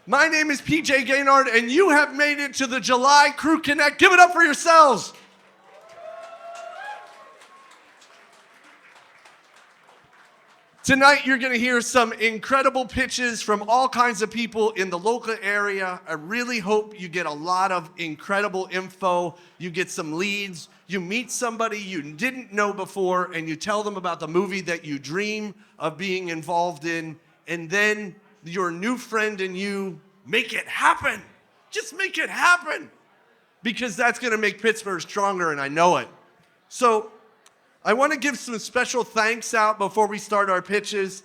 My name is PJ Gaynard, and you have made it to the July Crew Connect. Give it up for yourselves. Tonight, you're going to hear some incredible pitches from all kinds of people in the local area. I really hope you get a lot of incredible info. You get some leads. You meet somebody you didn't know before, and you tell them about the movie that you dream of being involved in. And then your new friend and you make it happen. Just make it happen. Because that's going to make Pittsburgh stronger, and I know it. So I want to give some special thanks out before we start our pitches.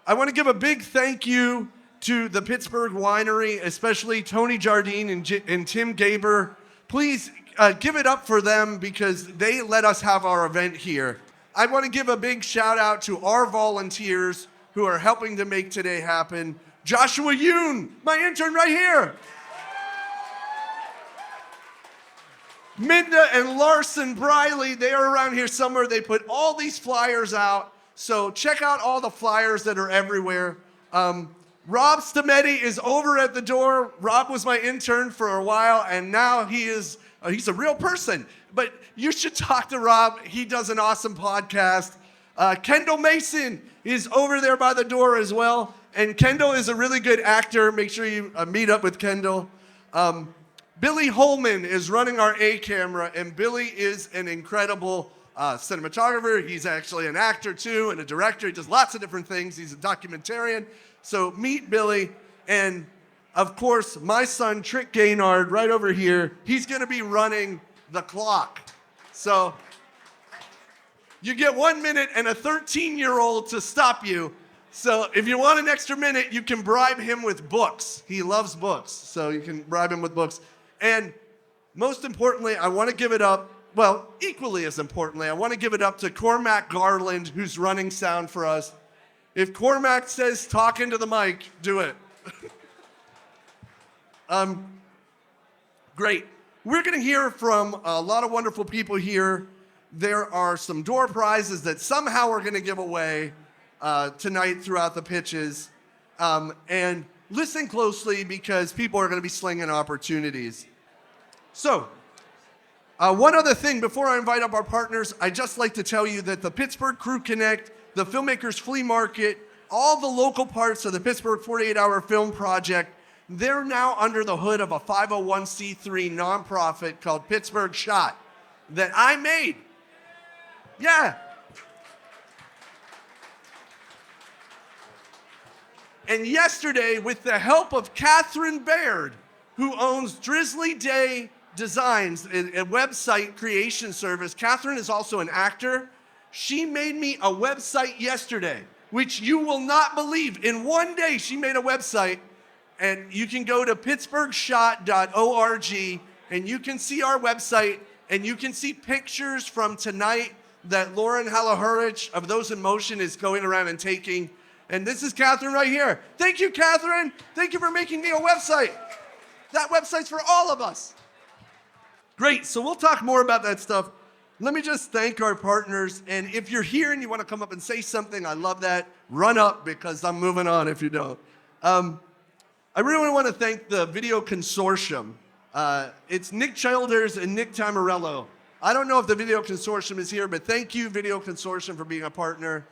I want to give a big thank you to the Pittsburgh Winery, especially Tony Jardine and Tim Gaber. Please give it up for them because they let us have our event here. I want to give a big shout out to our volunteers who are helping to make today happen. Joshua Yoon, my intern right here. Minda and Larson Briley, they are around here somewhere. They put all these flyers out. So check out all the flyers that are everywhere. Rob Stametti is over at the door. Rob was my intern for a while, and now he's a real person. But you should talk to Rob. He does an awesome podcast. Kendall Mason is over there by the door as well. And Kendall is a really good actor. Make sure you meet up with Kendall. Billy Holman is running our A camera, and Billy is an incredible cinematographer. He's actually an actor too, and a director. He does lots of different things. He's a documentarian. So meet Billy. And of course, my son, Trick Gaynard, right over here, he's gonna be running the clock. So you get 1 minute and a 13-year-old to stop you. So if you want an extra minute, you can bribe him with books. He loves books, so you can bribe him with books. And most importantly, I want to give it up, well, equally as importantly, I want to give it up to Cormac Garland, who's running sound for us. If Cormac says talk into the mic, do it. Great. We're going to hear from a lot of wonderful people here. There are some door prizes that somehow we're going to give away tonight throughout the pitches. And listen closely because people are going to be slinging opportunities. So, one other thing before I invite up our partners, I'd just like to tell you that the Pittsburgh Crew Connect, the Filmmakers Flea Market, all the local parts of the Pittsburgh 48-Hour Film Project, they're now under the hood of a 501c3 nonprofit called Pittsburgh Shot that I made. Yeah. And yesterday, with the help of Catherine Baird, who owns Drizzly Day Designs, a website creation service. Catherine is also an actor. She made me a website yesterday, which you will not believe. In one day, she made a website, and you can go to pittsburghshot.org, and you can see our website, and you can see pictures from tonight that Lauren Halahurich of Those in Motion is going around and taking. And this is Catherine right here. Thank you, Catherine. Thank you for making me a website. That website's for all of us. Great, so we'll talk more about that stuff. Let me just thank our partners. And if you're here and you want to come up and say something, I love that. Run up because I'm moving on if you don't. I really want to thank the Video Consortium. It's Nick Childers and Nick Tamarello. I don't know if the Video Consortium is here, but thank you, Video Consortium, for being a partner.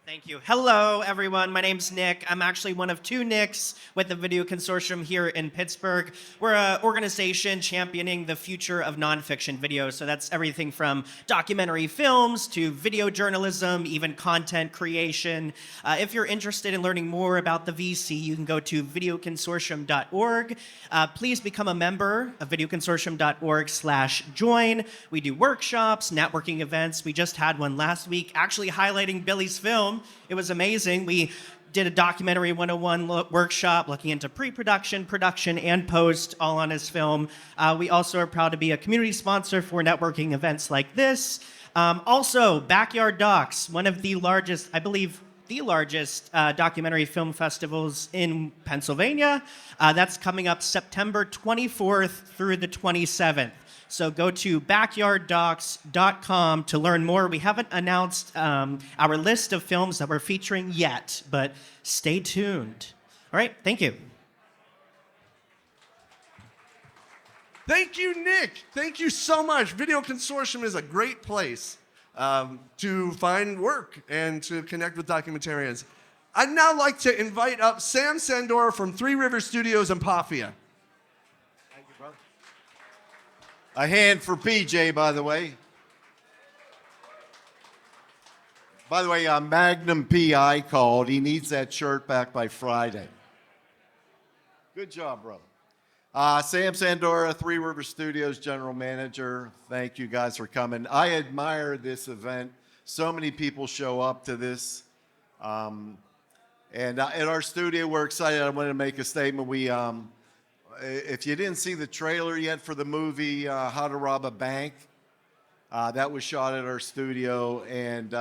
Thank you. Hello, everyone. My name's Nick. I'm actually one of two Nicks with the Video Consortium here in Pittsburgh. We're an organization championing the future of nonfiction video. So that's everything from documentary films to video journalism, even content creation. If you're interested in learning more about the VC, you can go to videoconsortium.org. Please become a member of videoconsortium.org/join. We do workshops, networking events. We just had one last week actually highlighting Billy's film. It was amazing. We did a documentary 101 workshop looking into pre-production, production, and post, all on his film. We also are proud to be a community sponsor for networking events like this. Also, Backyard Docs, one of the largest, I believe, the largest documentary film festivals in Pennsylvania. That's coming up September 24th through the 27th. So go to backyarddocs.com to learn more. We haven't announced our list of films that we're featuring yet, but stay tuned. All right, thank you. Thank you, Nick. Thank you so much. Video Consortium is a great place to find work and to connect with documentarians. I'd now like to invite up Sam Sandor from Three Rivers Studios in Pafia. Thank you, brother. A hand for PJ, by the way. By the way, Magnum PI called. He needs that shirt back by Friday. Good job, brother. Sam Sandora, Three Rivers Studios General Manager. Thank you guys for coming. I admire this event. So many people show up to this. And at our studio, we're excited. I wanted to make a statement. If you didn't see the trailer yet for the movie How to Rob a Bank, that was shot at our studio. And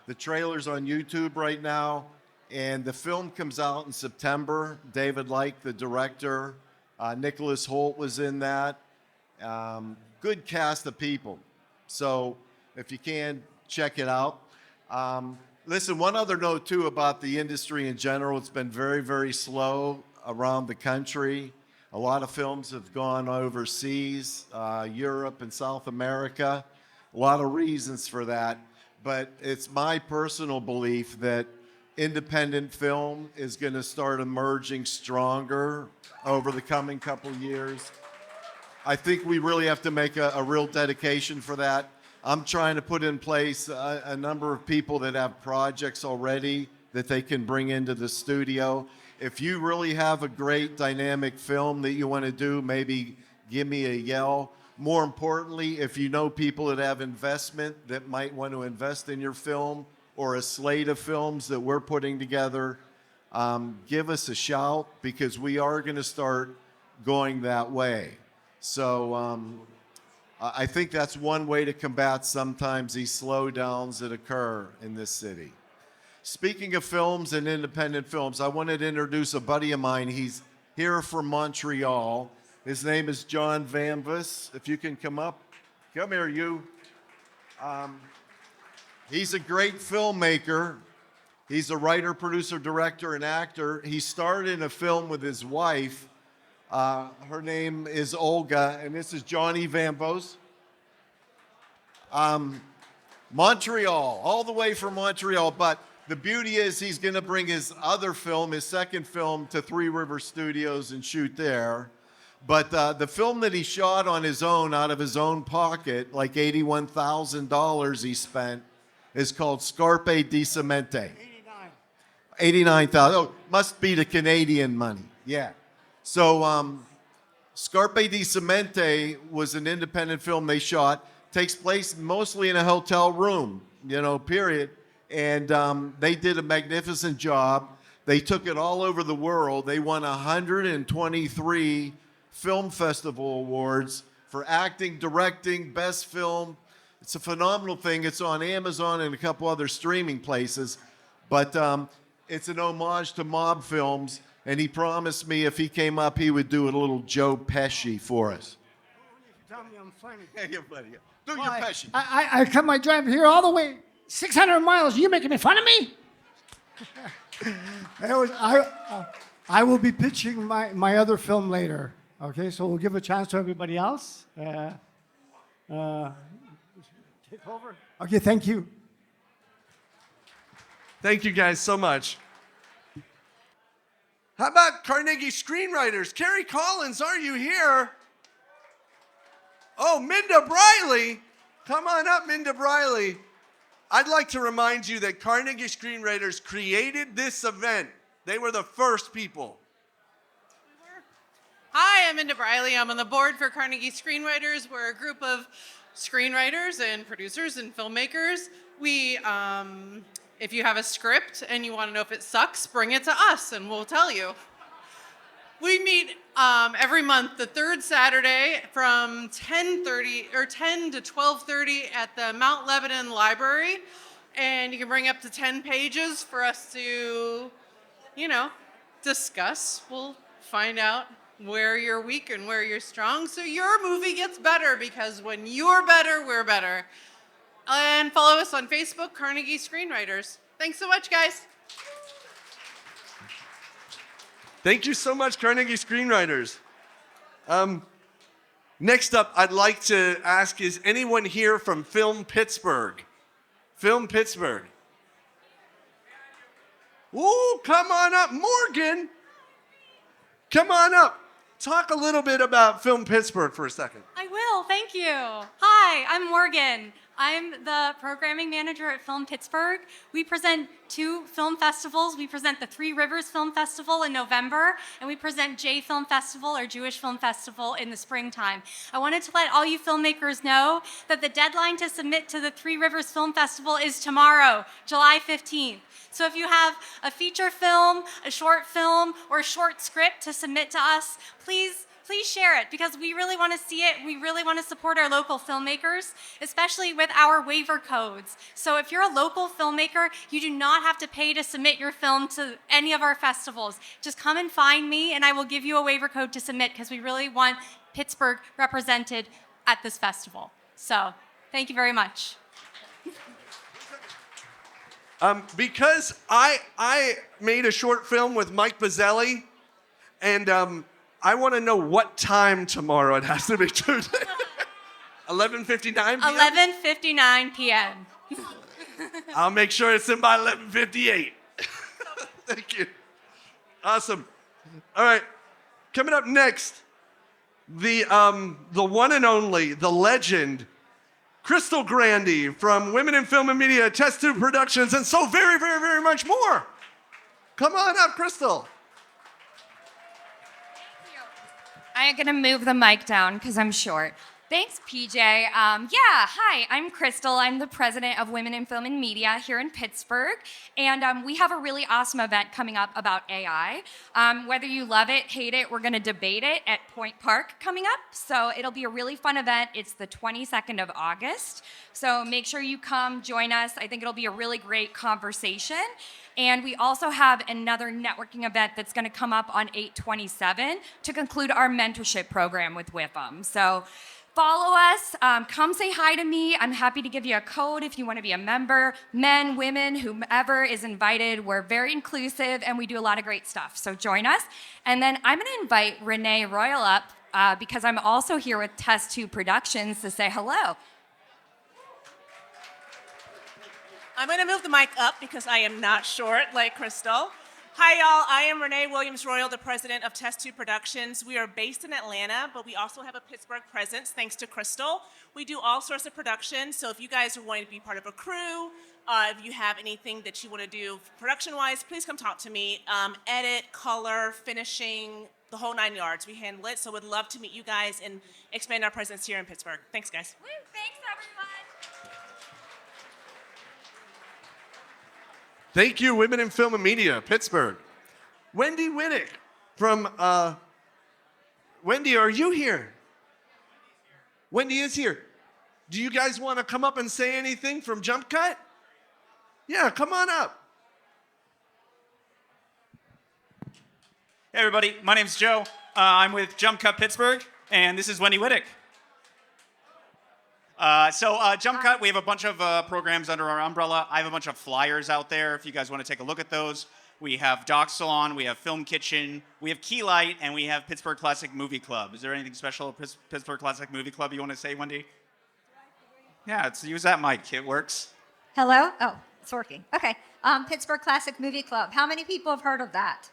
the trailer's on YouTube right now. And the film comes out in September. David Leik, the director, Nicholas Holt was in that. Good cast of people. So if you can, check it out. Listen, one other note, too, about the industry in general. It's been very, very slow around the country. A lot of films have gone overseas, Europe and South America. A lot of reasons for that. But it's my personal belief that independent film is going to start emerging stronger over the coming couple years. I think we really have to make a real dedication for that. I'm trying to put in place a number of people that have projects already that they can bring into the studio. If you really have a great dynamic film that you want to do, maybe give me a yell. More importantly, if you know people that have investment that might want to invest in your film or a slate of films that we're putting together, give us a shout, because we are going to start going that way. So I think that's one way to combat sometimes these slowdowns that occur in this city. Speaking of films and independent films, I wanted to introduce a buddy of mine. He's here from Montreal. His name is John Vanvus. If you can come up. Come here, you. He's a great filmmaker. He's a writer, producer, director, and actor. He starred in a film with his wife. Her name is Olga, and this is Johnny Vanvos. Montreal, all the way from Montreal. But the beauty is he's going to bring his other film, his second film, to Three Rivers Studios and shoot there. But the film that he shot on his own, out of his own pocket, like $81,000 he spent, is called Scarpe di Cemento. 89,000. Oh, must be the Canadian money. Yeah. So Scarpe di Cemento was an independent film they shot. Takes place mostly in a hotel room, period. And they did a magnificent job. They took it all over the world. They won 123 film festival awards for acting, directing, best film. It's a phenomenal thing. It's on Amazon and a couple other streaming places. But it's an homage to mob films. And he promised me if he came up, he would do a little Joe Pesci for us. Tell me I'm funny. Yeah, you're funny. Do your Pesci. I cut my drive here all the way 600 miles. You making fun of me? I will be pitching my other film later. Okay, so we'll give a chance to everybody else. Take over. Okay, thank you. Thank you guys so much. How about Carnegie Screenwriters? Carrie Collins, are you here? Oh, Minda Briley. Come on up, Minda Briley. I'd like to remind you that Carnegie Screenwriters created this event. They were the first people. Hi, I'm Minda Briley. I'm on the board for Carnegie Screenwriters. We're a group of screenwriters and producers and filmmakers. We, if you have a script and you want to know if it sucks, bring it to us and we'll tell you. We meet every month, the third Saturday from 10 to 12:30 at the Mount Lebanon Library. And you can bring up to 10 pages for us to, discuss. We'll find out where you're weak and where you're strong, so your movie gets better, because when you're better, we're better. And follow us on Facebook, Carnegie Screenwriters. Thanks so much, guys. Thank you so much, Carnegie Screenwriters. Next up, I'd like to ask, is anyone here from Film Pittsburgh? Film Pittsburgh. Ooh, come on up. Morgan, come on up. Talk a little bit about Film Pittsburgh for a second. I will, thank you. Hi, I'm Morgan. I'm the programming manager at Film Pittsburgh. We present 2 film festivals. We present the Three Rivers Film Festival in November, and we present J Film Festival, or Jewish Film Festival, in the springtime. I wanted to let all you filmmakers know that the deadline to submit to the Three Rivers Film Festival is tomorrow, July 15th. So if you have a feature film, a short film, or a short script to submit to us, please share it, because we really want to see it. We really want to support our local filmmakers, especially with our waiver codes. So if you're a local filmmaker, you do not have to pay to submit your film to any of our festivals. Just come and find me, and I will give you a waiver code to submit, because we really want Pittsburgh represented at this festival. So thank you very much. Because I made a short film with Mike Bazzelli, and I want to know what time tomorrow it has to be. 11:59 p.m.? 11:59 p.m. I'll make sure it's in by 11:58. Thank you. Awesome. All right. Coming up next, the one and only, the legend, Crystal Grandy from Women in Film and Media, Test Tube Productions, and so very, very, very much more. Come on up, Crystal. I'm going to move the mic down because I'm short. Thanks, PJ. Hi, I'm Crystal. I'm the president of Women in Film and Media here in Pittsburgh. And we have a really awesome event coming up about AI. Whether you love it, hate it, we're going to debate it at Point Park coming up. So it'll be a really fun event. It's the 22nd of August. So make sure you come join us. I think it'll be a really great conversation. And we also have another networking event that's going to come up on 8/27 to conclude our mentorship program with WIFM. So follow us, come say hi to me. I'm happy to give you a code if you want to be a member. Men, women, whomever is invited. We're very inclusive, and we do a lot of great stuff. So join us. And then I'm going to invite Renee Royal up because I'm also here with Test Tube Productions to say hello. I'm going to move the mic up because I am not short like Crystal. Hi, y'all. I am Renee Williams-Royal, the president of Test Tube Productions. We are based in Atlanta, but we also have a Pittsburgh presence thanks to Crystal. We do all sorts of productions, so if you guys are wanting to be part of a crew, if you have anything that you want to do production-wise, please come talk to me. Edit, color, finishing, the whole 9 yards. We handle it, so we'd love to meet you guys and expand our presence here in Pittsburgh. Thanks, guys. Woo, thanks, everyone. Thank you, Women in Film and Media, Pittsburgh. Wendy Winnick from, Wendy, are you here? Wendy is here. Do you guys want to come up and say anything from Jump Cut? Yeah, come on up. Hey everybody, my name's Joe. I'm with Jump Cut Pittsburgh, and this is Wendy Whittick. Jump Cut, we have a bunch of programs under our umbrella. I have a bunch of flyers out there if you guys want to take a look at those. We have Doc Salon, we have Film Kitchen, we have Key Light, and we have Pittsburgh Classic Movie Club. Is there anything special at Pittsburgh Classic Movie Club you want to say, Wendy? Yeah, use that mic, it works. Hello? Oh, it's working. Okay. Pittsburgh Classic Movie Club. How many people have heard of that?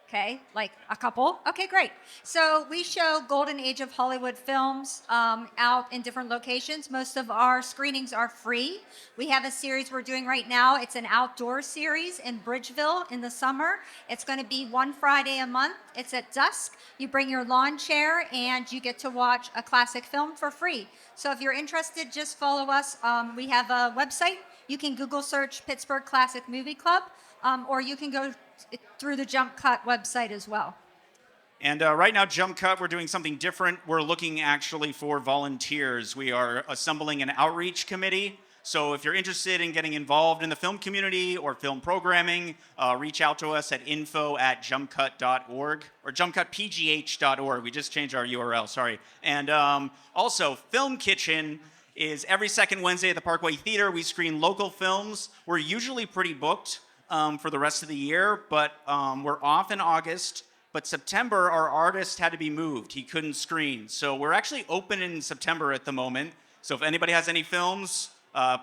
Okay, like a couple. Okay, great. So we show Golden Age of Hollywood films out in different locations. Most of our screenings are free. We have a series we're doing right now. It's an outdoor series in Bridgeville in the summer. It's going to be one Friday a month. It's at dusk. You bring your lawn chair and you get to watch a classic film for free. So if you're interested, just follow us. We have a website. You can Google search Pittsburgh Classic Movie Club, or you can go through the Jump Cut website as well. And right now, Jump Cut, we're doing something different. We're looking actually for volunteers. We are assembling an outreach committee. So if you're interested in getting involved in the film community or film programming, reach out to us at info@jumpcut.org or jumpcutpgh.org. We just changed our URL, sorry. And also, Film Kitchen is every second Wednesday at the Parkway Theater. We screen local films. We're usually pretty booked for the rest of the year, but we're off in August, But September, our artist had to be moved. He couldn't screen. So we're actually open in September at the moment. So if anybody has any films,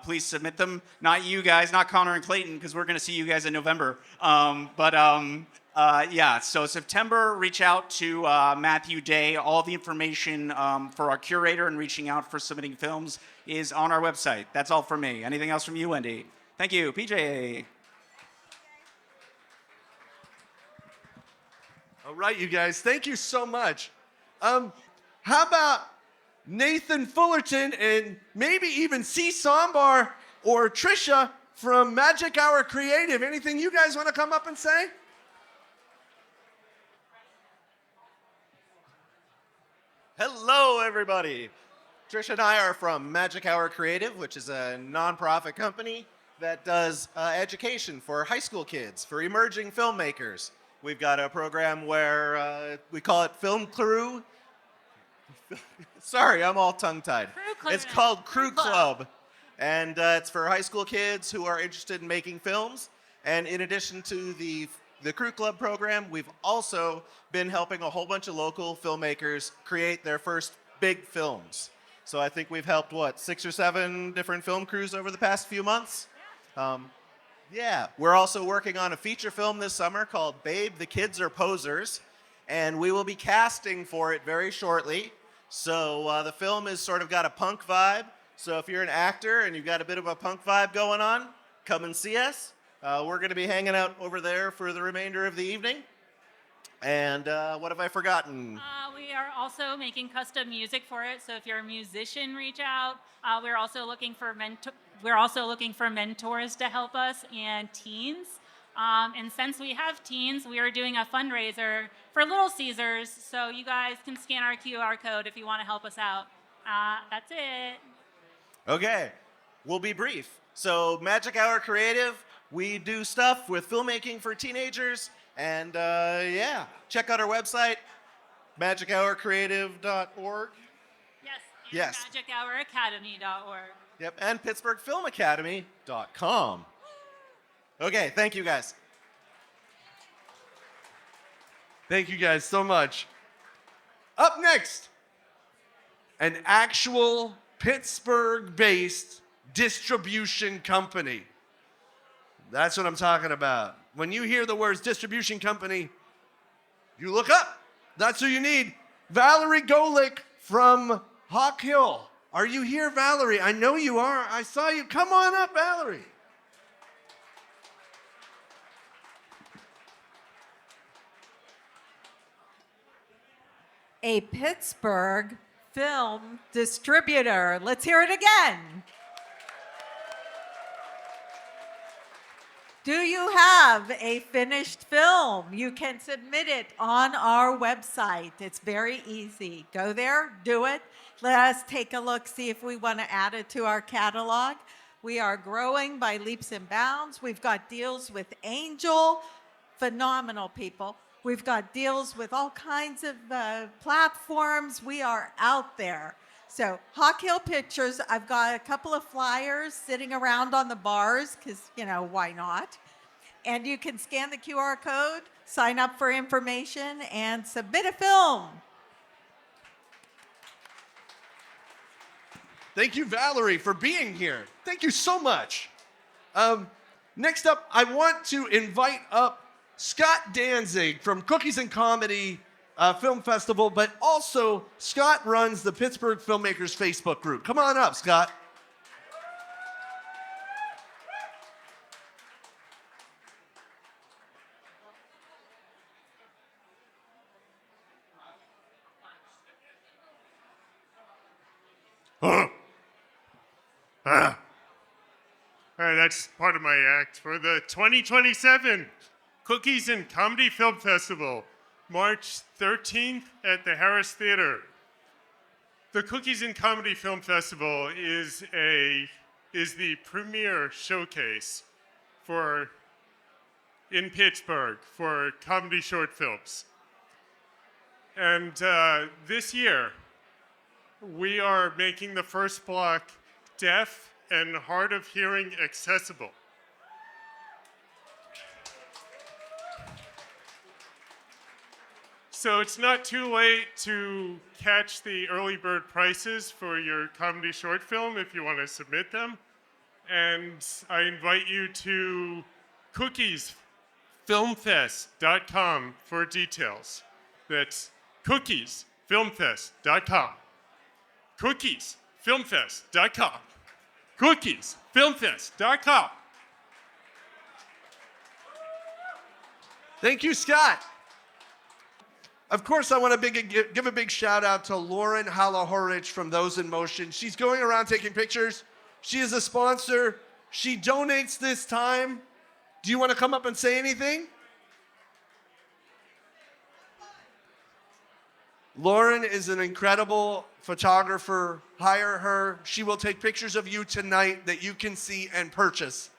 please submit them. Not you guys, not Connor and Clayton, because we're going to see you guys in November. Yeah, so September, reach out to Matthew Day. All the information for our curator and reaching out for submitting films is on our website. That's all from me. Anything else from you, Wendy? Thank you. PJ. All right, you guys, thank you so much. How about Nathan Fullerton and maybe even C. Sambar or Trisha from Magic Hour Creative? Anything you guys want to come up and say? Hello, everybody. Trisha and I are from Magic Hour Creative, which is a nonprofit company that does education for high school kids, for emerging filmmakers. We've got a program where we call it Film Crew. Sorry, I'm all tongue-tied. It's called Crew Club. And it's for high school kids who are interested in making films. And in addition to the Crew Club program, we've also been helping a whole bunch of local filmmakers create their first big films. So I think we've helped, 6 or 7 different film crews over the past few months? Yeah, we're also working on a feature film this summer called Babe, the Kids Are Posers, and we will be casting for it very shortly. So the film has sort of got a punk vibe. So if you're an actor and you've got a bit of a punk vibe going on, come and see us. We're going to be hanging out over there for the remainder of the evening. And what have I forgotten? We are also making custom music for it. So if you're a musician, reach out. We're also looking for mentors to help us and teens. And since we have teens, we are doing a fundraiser for Little Caesars. So you guys can scan our QR code if you want to help us out. That's it. Okay, we'll be brief. So Magic Hour Creative, we do stuff with filmmaking for teenagers. And yeah, check out our website, magichourcreative.org. Yes, and magichouracademy.org. Yep, and pittsburghfilmacademy.com. Okay, thank you guys. Thank you guys so much. Up next, an actual Pittsburgh-based distribution company. That's what I'm talking about. When you hear the words distribution company, you look up. That's who you need. Valerie Golick from Hawk Hill. Are you here, Valerie? I know you are. I saw you. Come on up, Valerie. A Pittsburgh film distributor. Let's hear it again. Do you have a finished film? You can submit it on our website. It's very easy. Go there, do it. Let us take a look, see if we want to add it to our catalog. We are growing by leaps and bounds. We've got deals with Angel, phenomenal people. We've got deals with all kinds of platforms. We are out there. So Hawk Hill Pictures, I've got a couple of flyers sitting around on the bars because, why not? And you can scan the QR code, sign up for information, and submit a film. Thank you, Valerie, for being here. Thank you so much. Next up, I want to invite up Scott Danzig from Cookies and Comedy Film Festival, but also Scott runs the Pittsburgh Filmmakers Facebook group. Come on up, Scott. All right, that's part of my act for the 2027 Cookies and Comedy Film Festival, March 13th at the Harris Theater. The Cookies and Comedy Film Festival is the premier showcase in Pittsburgh for comedy short films. And this year, we are making the first block deaf and hard of hearing accessible. So it's not too late to catch the early bird prices for your comedy short film if you want to submit them. And I invite you to cookiesfilmfest.com for details. That's cookiesfilmfest.com. Cookiesfilmfest.com. Cookiesfilmfest.com. Thank you, Scott. Of course, I want to give a big shout out to Lauren Halahorich from Those in Motion. She's going around taking pictures. She is a sponsor. She donates this time. Do you want to come up and say anything? Lauren is an incredible photographer. Hire her. She will take pictures of you tonight that you can see and purchase.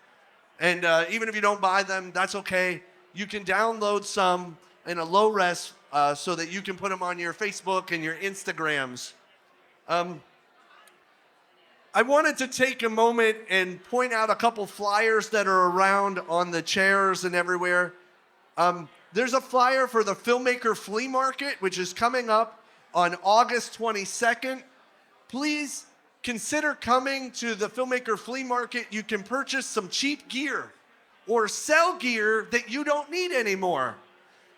And even if you don't buy them, that's okay. You can download some in a low res so that you can put them on your Facebook and your Instagrams. I wanted to take a moment and point out a couple flyers that are around on the chairs and everywhere. There's a flyer for the Filmmaker Flea Market, which is coming up on August 22nd. Please consider coming to the Filmmaker Flea Market. You can purchase some cheap gear or sell gear that you don't need anymore,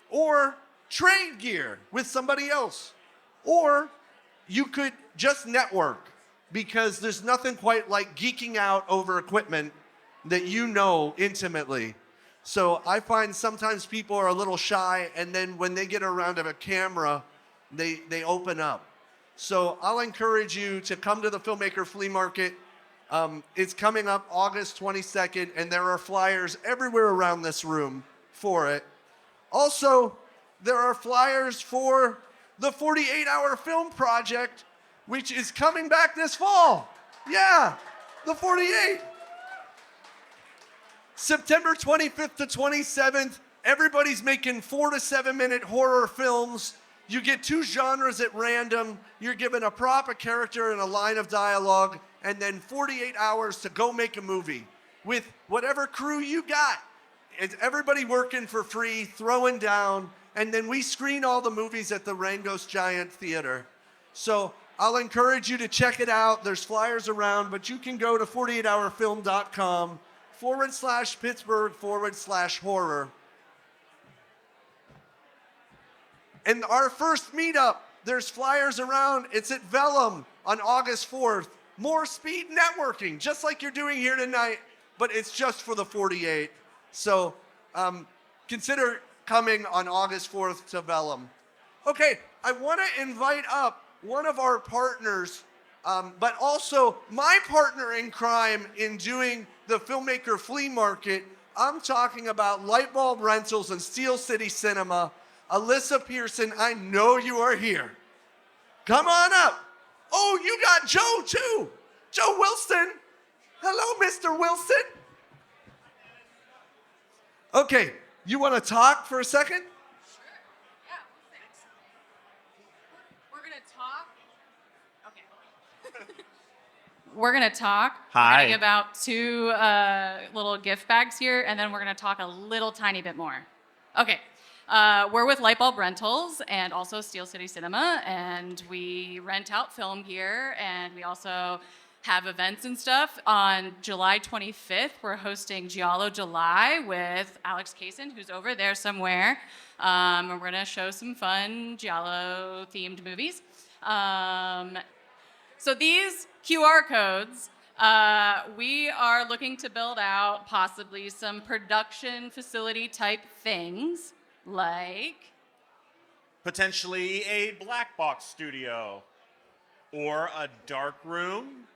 or trade gear with somebody else, or you could just network, because there's nothing quite like geeking out over equipment that you know intimately. So I find sometimes people are a little shy, and then when they get around to a camera, they open up. So I'll encourage you to come to the Filmmaker Flea Market. It's coming up August 22nd, and there are flyers everywhere around this room for it. Also, there are flyers for the 48-hour film project, which is coming back this fall. Yeah, the 48. September 25th to 27th, everybody's making 4 to 7 minute horror films. You get 2 genres at random. You're given a prop, a character, and a line of dialogue, and then 48 hours to go make a movie with whatever crew you got. It's everybody working for free, throwing down, and then we screen all the movies at the Rangos Giant Theater. So I'll encourage you to check it out. There's flyers around, but you can go to 48hourfilm.com/Pittsburgh/horror. And our first meetup, there's flyers around. It's at Vellum on August 4th. More speed networking, just like you're doing here tonight, but it's just for the 48. So consider coming on August 4th to Vellum. Okay, I want to invite up one of our partners, but also my partner in crime in doing the Filmmaker Flea Market. I'm talking about Lightbulb Rentals and Steel City Cinema. Alyssa Pearson, I know you are here. Come on up. Oh, you got Joe too. Joe Wilson. Hello, Mr. Wilson. Okay, you want to talk for a second? We're going to talk. Hi. We're going to give out 2 little gift bags here, and then we're going to talk a little tiny bit more. Okay. We're with Lightbulb Rentals and also Steel City Cinema, and we rent out film gear, and we also have events and stuff. On July 25th, we're hosting Giallo July with Alex Kaysen, who's over there somewhere. And we're going to show some fun Giallo-themed movies. So these QR codes, we are looking to build out possibly some production facility type things, like Potentially a black box studio or a dark room.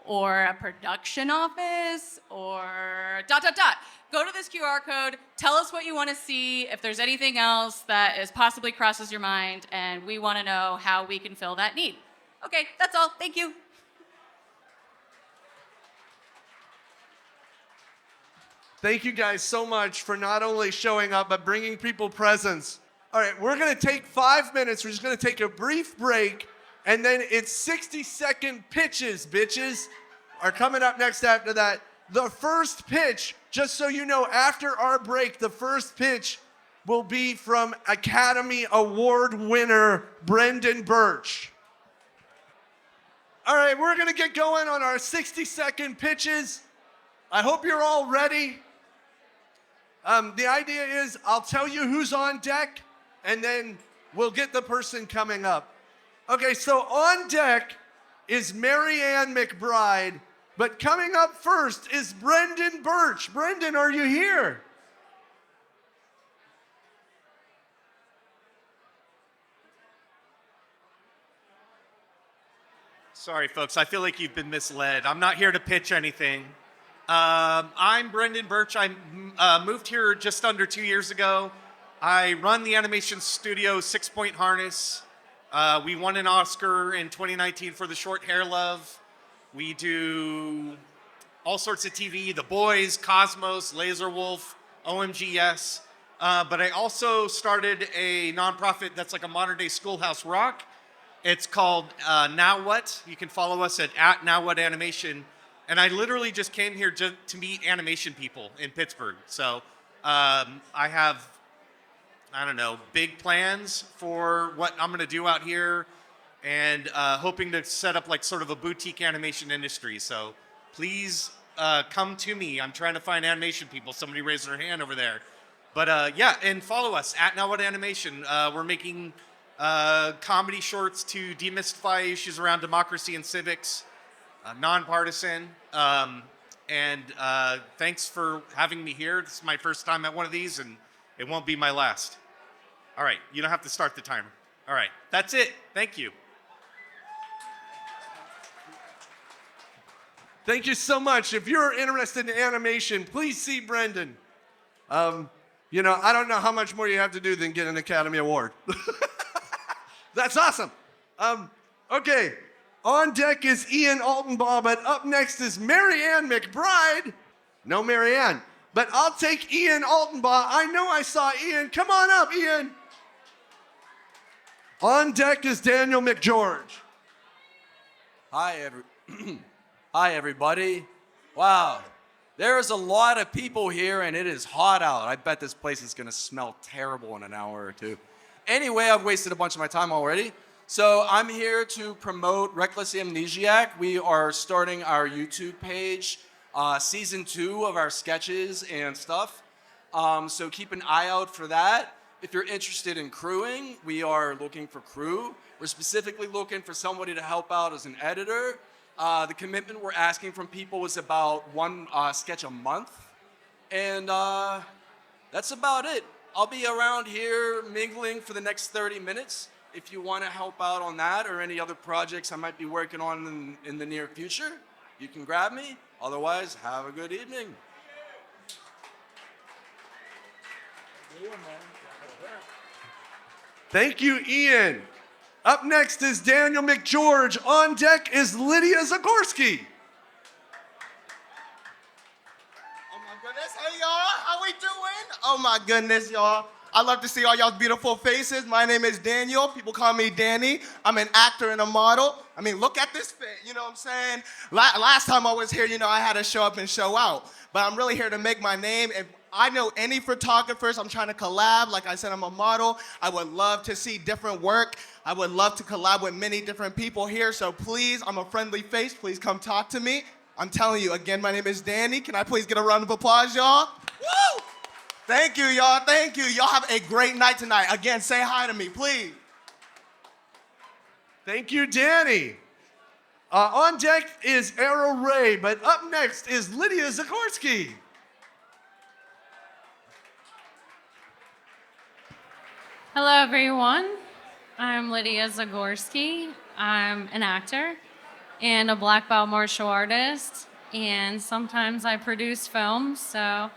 or a production office, or ... Go to this QR code, tell us what you want to see, if there's anything else that is possibly crosses your mind, and we want to know how we can fill that need. Okay, that's all. Thank you. Thank you guys so much for not only showing up, but bringing people presents. All right, we're going to take 5 minutes. We're just going to take a brief break, and then it's 60-second pitches, bitches, are coming up next after that. The first pitch, just so you know, after our break, the first pitch will be from Academy Award winner Brendan Birch. All right, we're gonna get going on our 60-second pitches. I hope you're all ready. The idea is I'll tell you who's on deck, and then we'll get the person coming up. Okay, so on deck is Marianne McBride, but coming up first is Brendan Birch. Brendan, are you here? Sorry, folks. I feel like you've been misled. I'm not here to pitch anything. I'm Brendan Birch. I moved here just under 2 years ago. I run the animation studio 6 Point Harness. We won an Oscar in 2019 for the short Hair Love. We do all sorts of TV, The Boys, Cosmos, Laser Wolf, OMGS. But I also started a nonprofit that's like a modern day Schoolhouse Rock. It's called Now What. You can follow us at Now What Animation. And I literally just came here to meet animation people in Pittsburgh. So I have, I don't know, big plans for what I'm gonna do out here and hoping to set up like sort of a boutique animation industry. So please come to me. I'm trying to find animation people. Somebody raised their hand over there. But yeah, and follow us at Now What Animation. We're making comedy shorts to demystify issues around democracy and civics, nonpartisan. And thanks for having me here. This is my first time at one of these, and it won't be my last. All right, you don't have to start the timer. All right, that's it. Thank you. Thank you so much. If you're interested in animation, please see Brendan. You know, I don't know how much more you have to do than get an Academy Award. That's awesome. Okay, on deck is Ian Altenbaugh, but up next is Marianne McBride. No Marianne, but I'll take Ian Altenbaugh. I know I saw Ian. Come on up, Ian. On deck is Daniel McGeorge. Hi, Hi, everybody. Wow, there is a lot of people here, and it is hot out. I bet this place is gonna smell terrible in an hour or two. Anyway, I've wasted a bunch of my time already. So I'm here to promote Reckless Amnesiac. We are starting our YouTube page, season 2 of our sketches and stuff. So keep an eye out for that. If you're interested in crewing, we are looking for crew. We're specifically looking for somebody to help out as an editor. The commitment we're asking from people is about 1 sketch a month. And that's about it. I'll be around here mingling for the next 30 minutes. If you want to help out on that or any other projects I might be working on in the near future, you can grab me. Otherwise, have a good evening. Thank you, Ian. Up next is Daniel McGeorge. On deck is Lydia Zagorski. Hey y'all, how we doing? Oh my goodness, y'all. I love to see all y'all's beautiful faces. My name is Daniel. People call me Danny. I'm an actor and a model. I mean, look at this fit, you know what I'm saying? Last time I was here, you know, I had to show up and show out. But I'm really here to make my name. If I know any photographers, I'm trying to collab. Like I said, I'm a model. I would love to see different work. I would love to collab with many different people here. So please, I'm a friendly face. Please come talk to me. I'm telling you, again, my name is Danny. Can I please get a round of applause, y'all? Woo! Thank you, y'all. Thank you. Y'all have a great night tonight. Again, say hi to me, please. Thank you, Danny. On deck is Arrow Ray, but up next is Lydia Zagorski. Hello, everyone. I'm Lydia Zagorski. I'm an actor and a black belt martial artist, and sometimes I produce films, so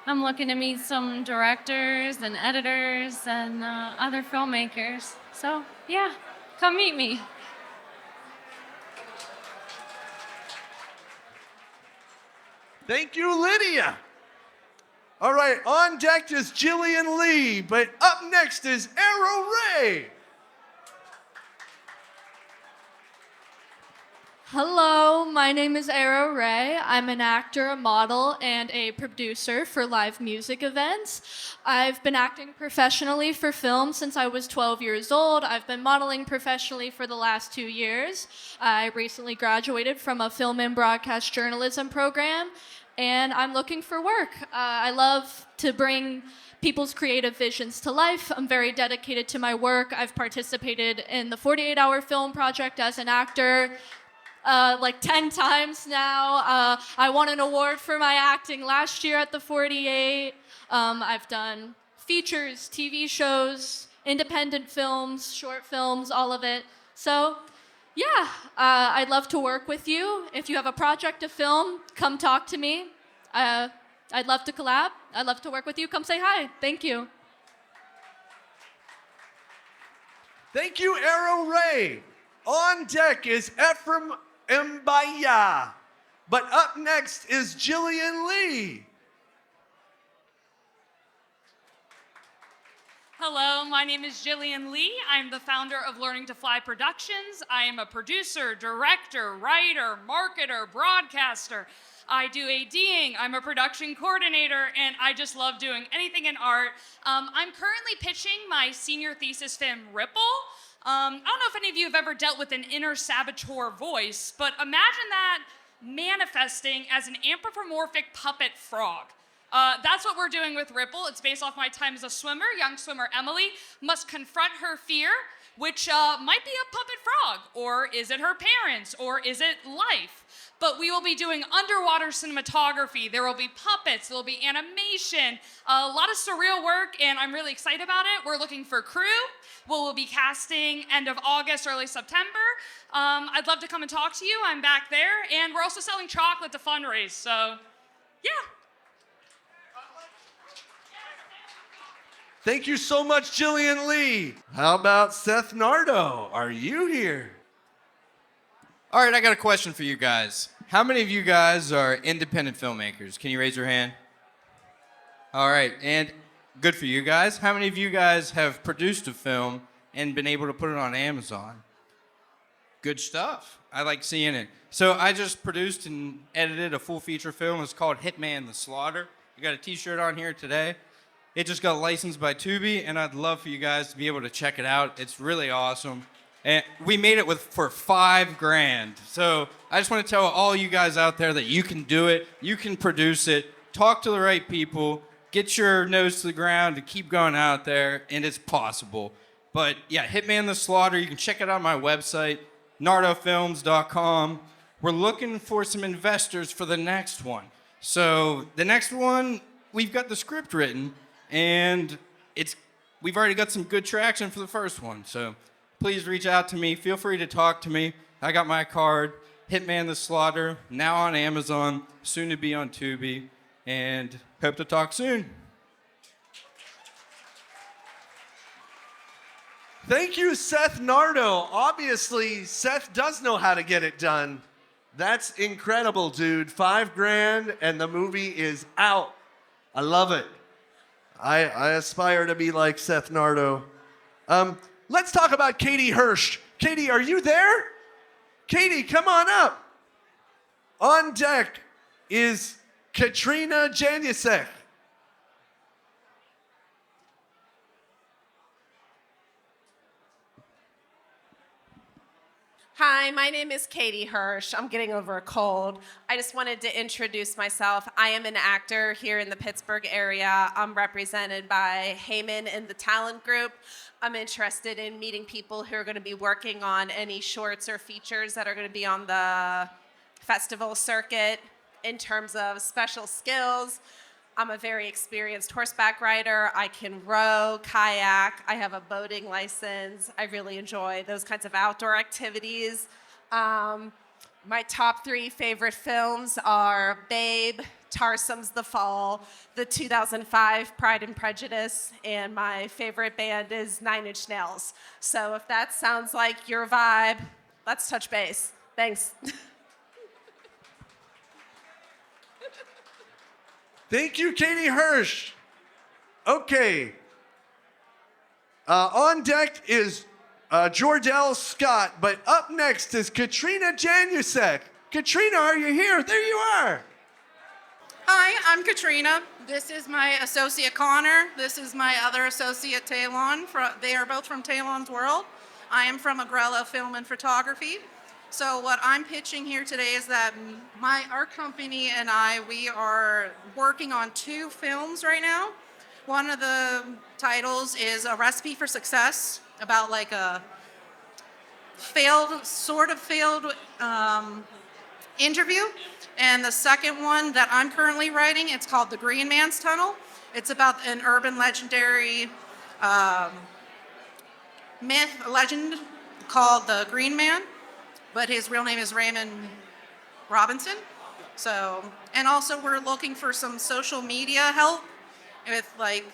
I'm looking to meet some directors and editors and other filmmakers. So, yeah, come meet me. Thank you, Lydia. All right, on deck is Jillian Lee, but up next is Arrow Ray. Hello, my name is Arrow Ray. I'm an actor, a model, and a producer for live music events. I've been acting professionally for film since I was 12 years old. I've been modeling professionally for the last 2 years. I recently graduated from a film and broadcast journalism program, and I'm looking for work. I love to bring people's creative visions to life. I'm very dedicated to my work. I've participated in the 48-hour film project as an actor like 10 times now. I won an award for my acting last year at the 48. I've done features, TV shows, independent films, short films, all of it. So, yeah, I'd love to work with you. If you have a project to film, come talk to me. I'd love to collab. I'd love to work with you. Come say hi. Thank you. Thank you, Arrow Ray. On deck is Ephraim Mbaya. But up next is Jillian Lee. Hello, my name is Jillian Lee. I'm the founder of Learning to Fly Productions. I am a producer, director, writer, marketer, broadcaster. I do ADing, I'm a production coordinator, and I just love doing anything in art. I'm currently pitching my senior thesis film, Ripple. I don't know if any of you have ever dealt with an inner saboteur voice, but imagine that manifesting as an anthropomorphic puppet frog. That's what we're doing with Ripple. It's based off my time as a swimmer. Young swimmer Emily must confront her fear, which might be a puppet frog, or is it her parents, or is it life? But we will be doing underwater cinematography. There will be puppets, there will be animation, a lot of surreal work, and I'm really excited about it. We're looking for crew. We'll be casting end of August, early September. I'd love to come and talk to you. I'm back there. And we're also selling chocolate to fundraise, so yeah. Thank you so much, Jillian Lee. How about Seth Nardo? Are you here? All right, I got a question for you guys. How many of you guys are independent filmmakers? Can you raise your hand? All right, and good for you guys. How many of you guys have produced a film and been able to put it on Amazon? Good stuff. I like seeing it. So I just produced and edited a full feature film. It's called Hitman the Slaughter. I got a t-shirt on here today. It just got licensed by Tubi, and I'd love for you guys to be able to check it out. It's really awesome. And we made it for $5,000. So I just want to tell all you guys out there that you can do it, you can produce it, talk to the right people, get your nose to the ground and keep going out there, and it's possible. But yeah, Hitman the Slaughter, you can check it out on my website, nardofilms.com. We're looking for some investors for the next one. So the next one, we've got the script written, and we've already got some good traction for the first one. So please reach out to me. Feel free to talk to me. I got my card, Hitman the Slaughter, now on Amazon, soon to be on Tubi, and hope to talk soon. Thank you, Seth Nardo. Obviously, Seth does know how to get it done. That's incredible, dude. $5,000 and the movie is out. I love it. I aspire to be like Seth Nardo. Let's talk about Katie Hirsch. Katie, are you there? Katie, come on up. On deck is Katrina Janusek. Hi, my name is Katie Hirsch. I'm getting over a cold. I just wanted to introduce myself. I am an actor here in the Pittsburgh area. I'm represented by Holman and the talent group. I'm interested in meeting people who are going to be working on any shorts or features that are going to be on the festival circuit in terms of special skills. I'm a very experienced horseback rider. I can row, kayak. I have a boating license. I really enjoy those kinds of outdoor activities. My top 3 favorite films are Babe, Tarsum's The Fall, the 2005 Pride and Prejudice, and my favorite band is 9 Inch Nails. So if that sounds like your vibe, let's touch base. Thanks. Thank you, Katie Hirsch. Okay. On deck is Jordell Scott. But up next is Katrina Janusek. Katrina, are you here? There you are. Hi, I'm Katrina. This is my associate Connor. This is my other associate Talon. They are both from Talon's World. I am from Agrella Film and Photography. So what I'm pitching here today is that our company and we are working on 2 films right now. One of the titles is A Recipe for Success, about like a failed interview. And the second one that I'm currently writing, it's called The Green Man's Tunnel. It's about an urban legendary legend called the Green Man, but his real name is Raymond Robinson. So, and also we're looking for some social media help with like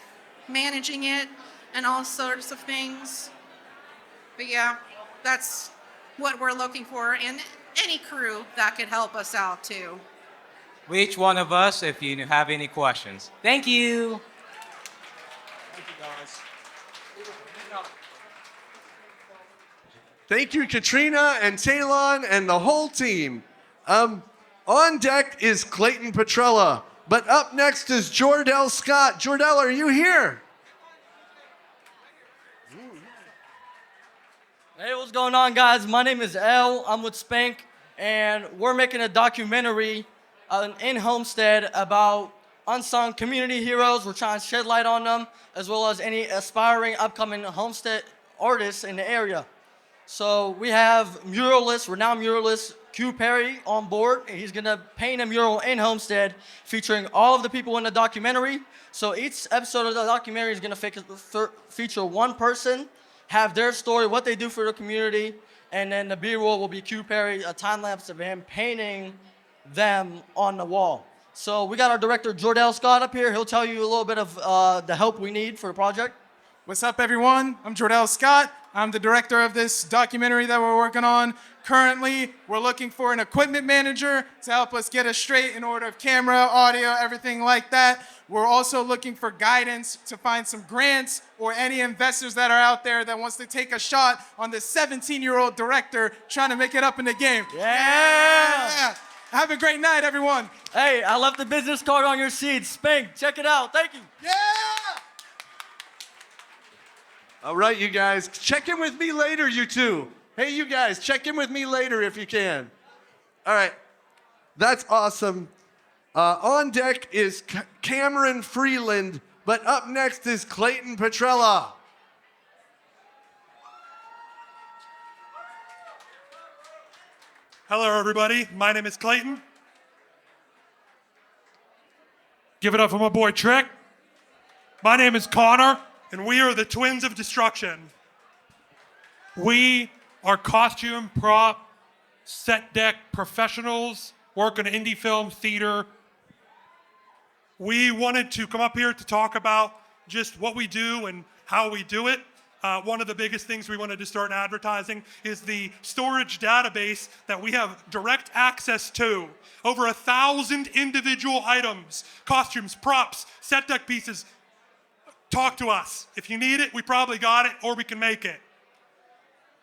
managing it and all sorts of things. But yeah, that's what we're looking for, and any crew that could help us out too. Each one of us if you have any questions. Thank you. Thank you, guys. Thank you, Katrina and Talon and the whole team. On deck is Clayton Petrella, but up next is Jordell Scott. Jordell, are you here? Hey, what's going on, guys? My name is El. I'm with Spank, and we're making a documentary in Homestead about unsung community heroes. We're trying to shed light on them, as well as any aspiring upcoming Homestead artists in the area. So we have renowned muralist Q Perry on board, and he's gonna paint a mural in Homestead featuring all of the people in the documentary. So each episode of the documentary is gonna feature one person, have their story, what they do for the community, and then the B-roll will be Q Perry, a time lapse of him painting them on the wall. So we got our director Jordell Scott up here. He'll tell you a little bit of the help we need for the project. What's up, everyone? I'm Jordell Scott. I'm the director of this documentary that we're working on. Currently, we're looking for an equipment manager to help us get us straight in order of camera, audio, everything like that. We're also looking for guidance to find some grants or any investors that are out there that wants to take a shot on this 17-year-old director trying to make it up in the game. Yeah! Have a great night, everyone. Hey, I left the business card on your seat. Spank, check it out. Thank you. Yeah! All right, you guys, check in with me later, you two. Hey, you guys, check in with me later if you can. All right, that's awesome. On deck is Cameron Freeland, but up next is Clayton Petrella. Hello, everybody. My name is Clayton. Give it up for my boy Trick. My name is Connor, and we are the Twins of Destruction. We are costume, prop, set deck professionals, work in indie film, theater. We wanted to come up here to talk about just what we do and how we do it. One of the biggest things we wanted to start advertising is the storage database that we have direct access to. Over 1,000 individual items, costumes, props, set deck pieces. Talk to us. If you need it, we probably got it, or we can make it.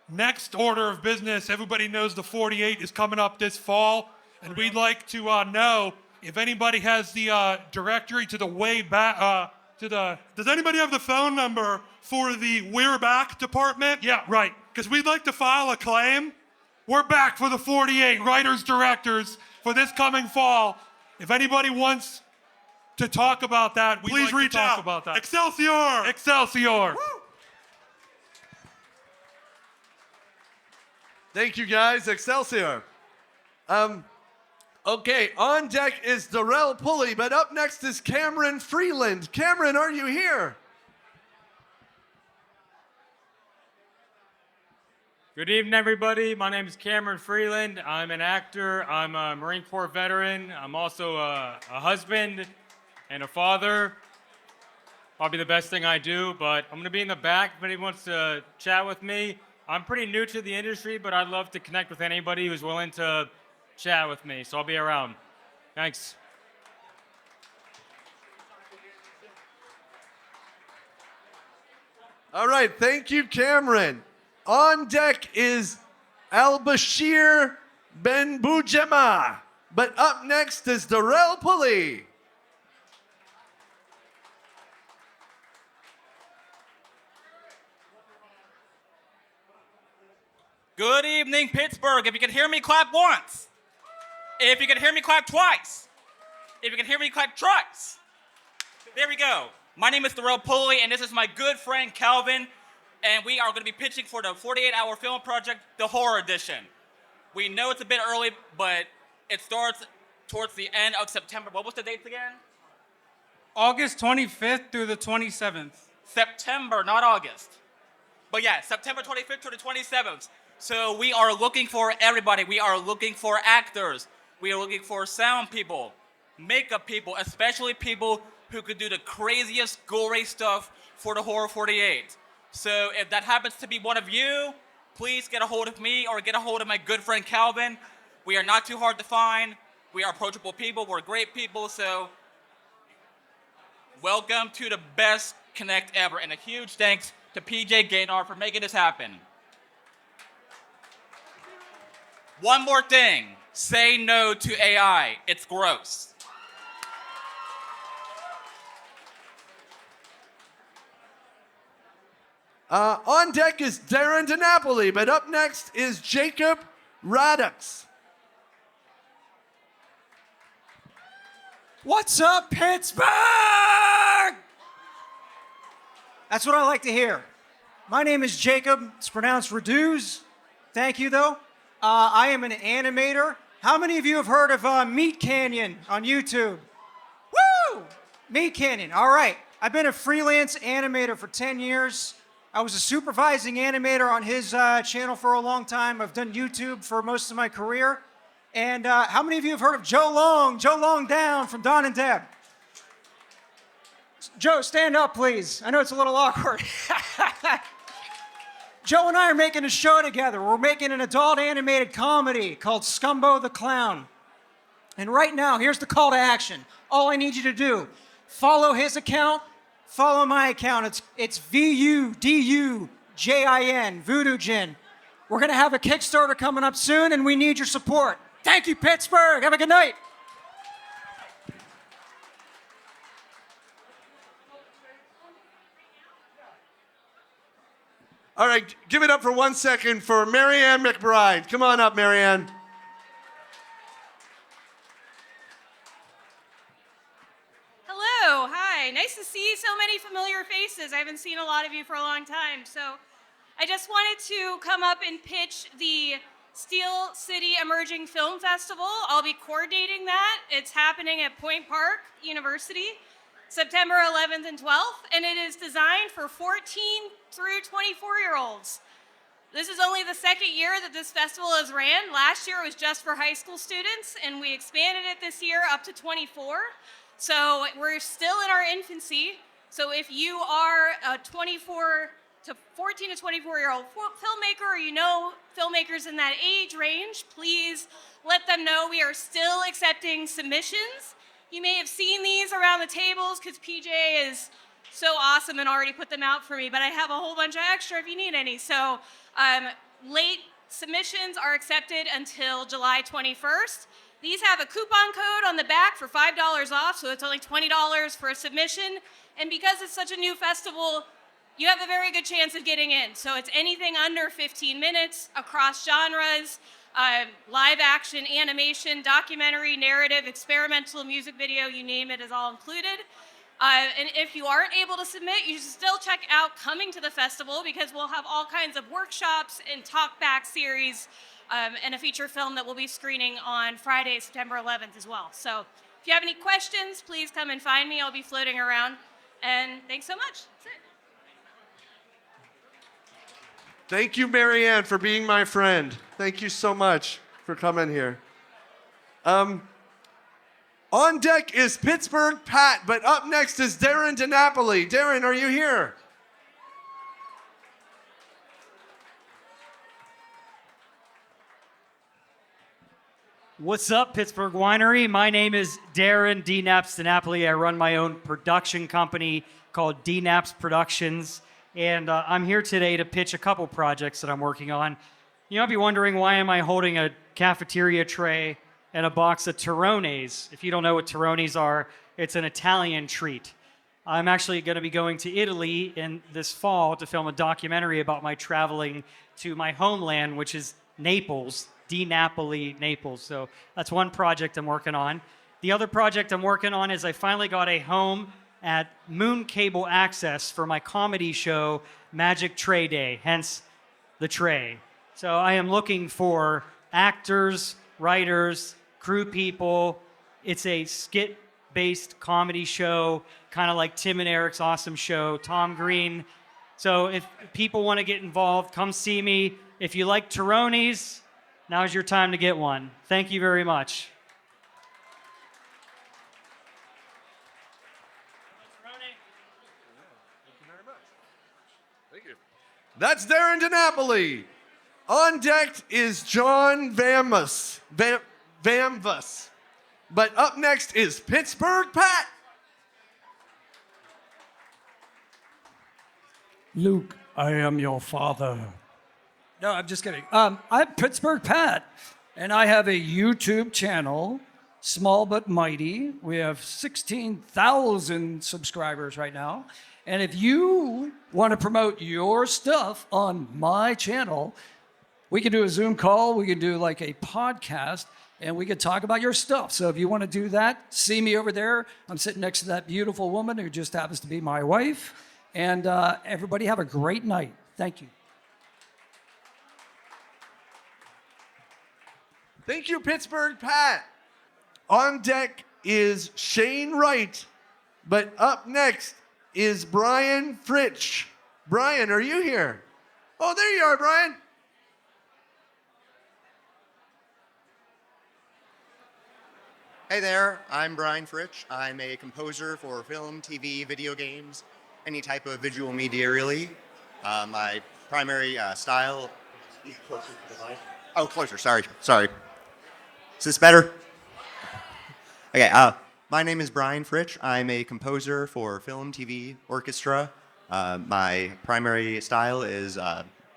Next order of business, everybody knows the 48 is coming up this fall, and we'd like to know if anybody has the directory to the way back, does anybody have the phone number for the We're Back department? Yeah, right, because we'd like to file a claim. We're back for the 48 writers, directors for this coming fall. If anybody wants to talk about that, please like reach to talk out. About that. Excelsior! Excelsior! Woo! Thank you, guys. Excelsior. Okay, on deck is Darrell Pulley, but up next is Cameron Freeland. Cameron, are you here? Good evening, everybody. My name is Cameron Freeland. I'm an actor. I'm a Marine Corps veteran. I'm also a husband and a father. Probably the best thing I do, but I'm going to be in the back if anybody wants to chat with me. I'm pretty new to the industry, but I'd love to connect with anybody who's willing to chat with me, so I'll be around. Thanks. All right, thank you, Cameron. On deck is Al Bashir Ben Boujema. But up next is Darrell Pulley. Good evening, Pittsburgh. If you can hear me, clap once. If you can hear me, clap twice. If you can hear me, clap thrice. There we go. My name is Darrell Pulley, and this is my good friend Calvin, and we are going to be pitching for the 48-hour film project, The Horror Edition. We know it's a bit early, but it starts towards the end of September. What was the dates again? August 25th through the 27th. September, not August. But yeah, September 25th to the 27th. So we are looking for everybody. We are looking for actors. We are looking for sound people, makeup people, especially people who could do the craziest, gory stuff for the Horror 48. So if that happens to be one of you, please get a hold of me or get a hold of my good friend Calvin. We are not too hard to find. We are approachable people. We're great people. So welcome to the best Connect ever. And a huge thanks to PJ Gaynor for making this happen. One more thing. Say no to AI. It's gross. On deck is Darren DiNapoli, but up next is Jacob Radux. What's up, Pittsburgh? That's what I like to hear. My name is Jacob. It's pronounced Reduce. Thank you, though. I am an animator. How many of you have heard of Meat Canyon on YouTube? Woo! Meat Canyon. All right. I've been a freelance animator for 10 years. I was a supervising animator on his channel for a long time. I've done YouTube for most of my career. And how many of you have heard of Joe Long Down from Don and Deb? Joe, stand up, please. I know it's a little awkward. Joe and I are making a show together. We're making an adult animated comedy called Scumbo the Clown. And right now, here's the call to action. All I need you to do, follow his account, follow my account. It's VUDUJIN, Voodoo Gin. We're going to have a Kickstarter coming up soon, and we need your support. Thank you, Pittsburgh. Have a good night. All right, give it up for 1 second for Marianne McBride. Come on up, Marianne. Hello, hi. Nice to see so many familiar faces. I haven't seen a lot of you for a long time. So I just wanted to come up and pitch the Steel City Emerging Film Festival. I'll be coordinating that. It's happening at Point Park University, September 11th and 12th, and it is designed for 14 through 24-year-olds. This is only the second year that this festival has ran. Last year it was just for high school students, and we expanded it this year up to 24. So we're still in our infancy. So if you are a 14 to 24-year-old filmmaker, or you know filmmakers in that age range, please let them know we are still accepting submissions. You may have seen these around the tables because PJ is so awesome and already put them out for me, but I have a whole bunch of extra if you need any. So late submissions are accepted until July 21st. These have a coupon code on the back for $5 off, so it's only $20 for a submission. And because it's such a new festival, you have a very good chance of getting in. So it's anything under 15 minutes across genres, live action, animation, documentary, narrative, experimental, music video, you name it is all included. And if you aren't able to submit, you should still check out Coming to the Festival because we'll have all kinds of workshops and talk-back series and a feature film that we'll be screening on Friday, September 11th as well. So if you have any questions, please come and find me. I'll be floating around. And thanks so much. That's it. Thank you, Marianne, for being my friend. Thank you so much for coming here. On deck is Pittsburgh Pat, but up next is Darren DiNapoli. Darren, are you here? What's up, Pittsburgh Winery? My name is Darren DiNapoli. I run my own production company called DNaps Productions. and I'm here today to pitch a couple projects that I'm working on. You might be wondering, why am I holding a cafeteria tray and a box of Torrones? If you don't know what Torrones are, it's an Italian treat. I'm actually going to be going to Italy in this fall to film a documentary about my traveling to my homeland, which is Naples, Di Napoli, Naples. So that's one project I'm working on. The other project I'm working on is I finally got a home at Moon Cable Access for my comedy show, Magic Tray Day, hence the tray. So I am looking for actors, writers, crew people. It's a skit-based comedy show, kind of like Tim and Eric's awesome show, Tom Green. So if people want to get involved, come see me. If you like Torrones, now's your time to get one. Thank you very much. That's Darren DiNapoli. On deck is John Vamvas. But up next is Pittsburgh Pat. Luke, I am your father. No, I'm just kidding. I'm Pittsburgh Pat, and I have a YouTube channel, small but mighty. We have 16,000 subscribers right now. And if you want to promote your stuff on my channel, we can do a Zoom call, we can do like a podcast, and we can talk about your stuff. So if you want to do that, see me over there. I'm sitting next to that beautiful woman who just happens to be my wife. And everybody have a great night. Thank you. Thank you, Pittsburgh Pat. On deck is Shane Wright, but up next is Brian Fritsch. Brian, are you here? Oh, there you are, Brian. Hey there, I'm Brian Fritsch. I'm a composer for film, TV, video games, any type of visual media, really. My primary style... Oh, closer, sorry. Is this better? Okay, my name is Brian Fritsch. I'm a composer for film, TV, orchestra. My primary style is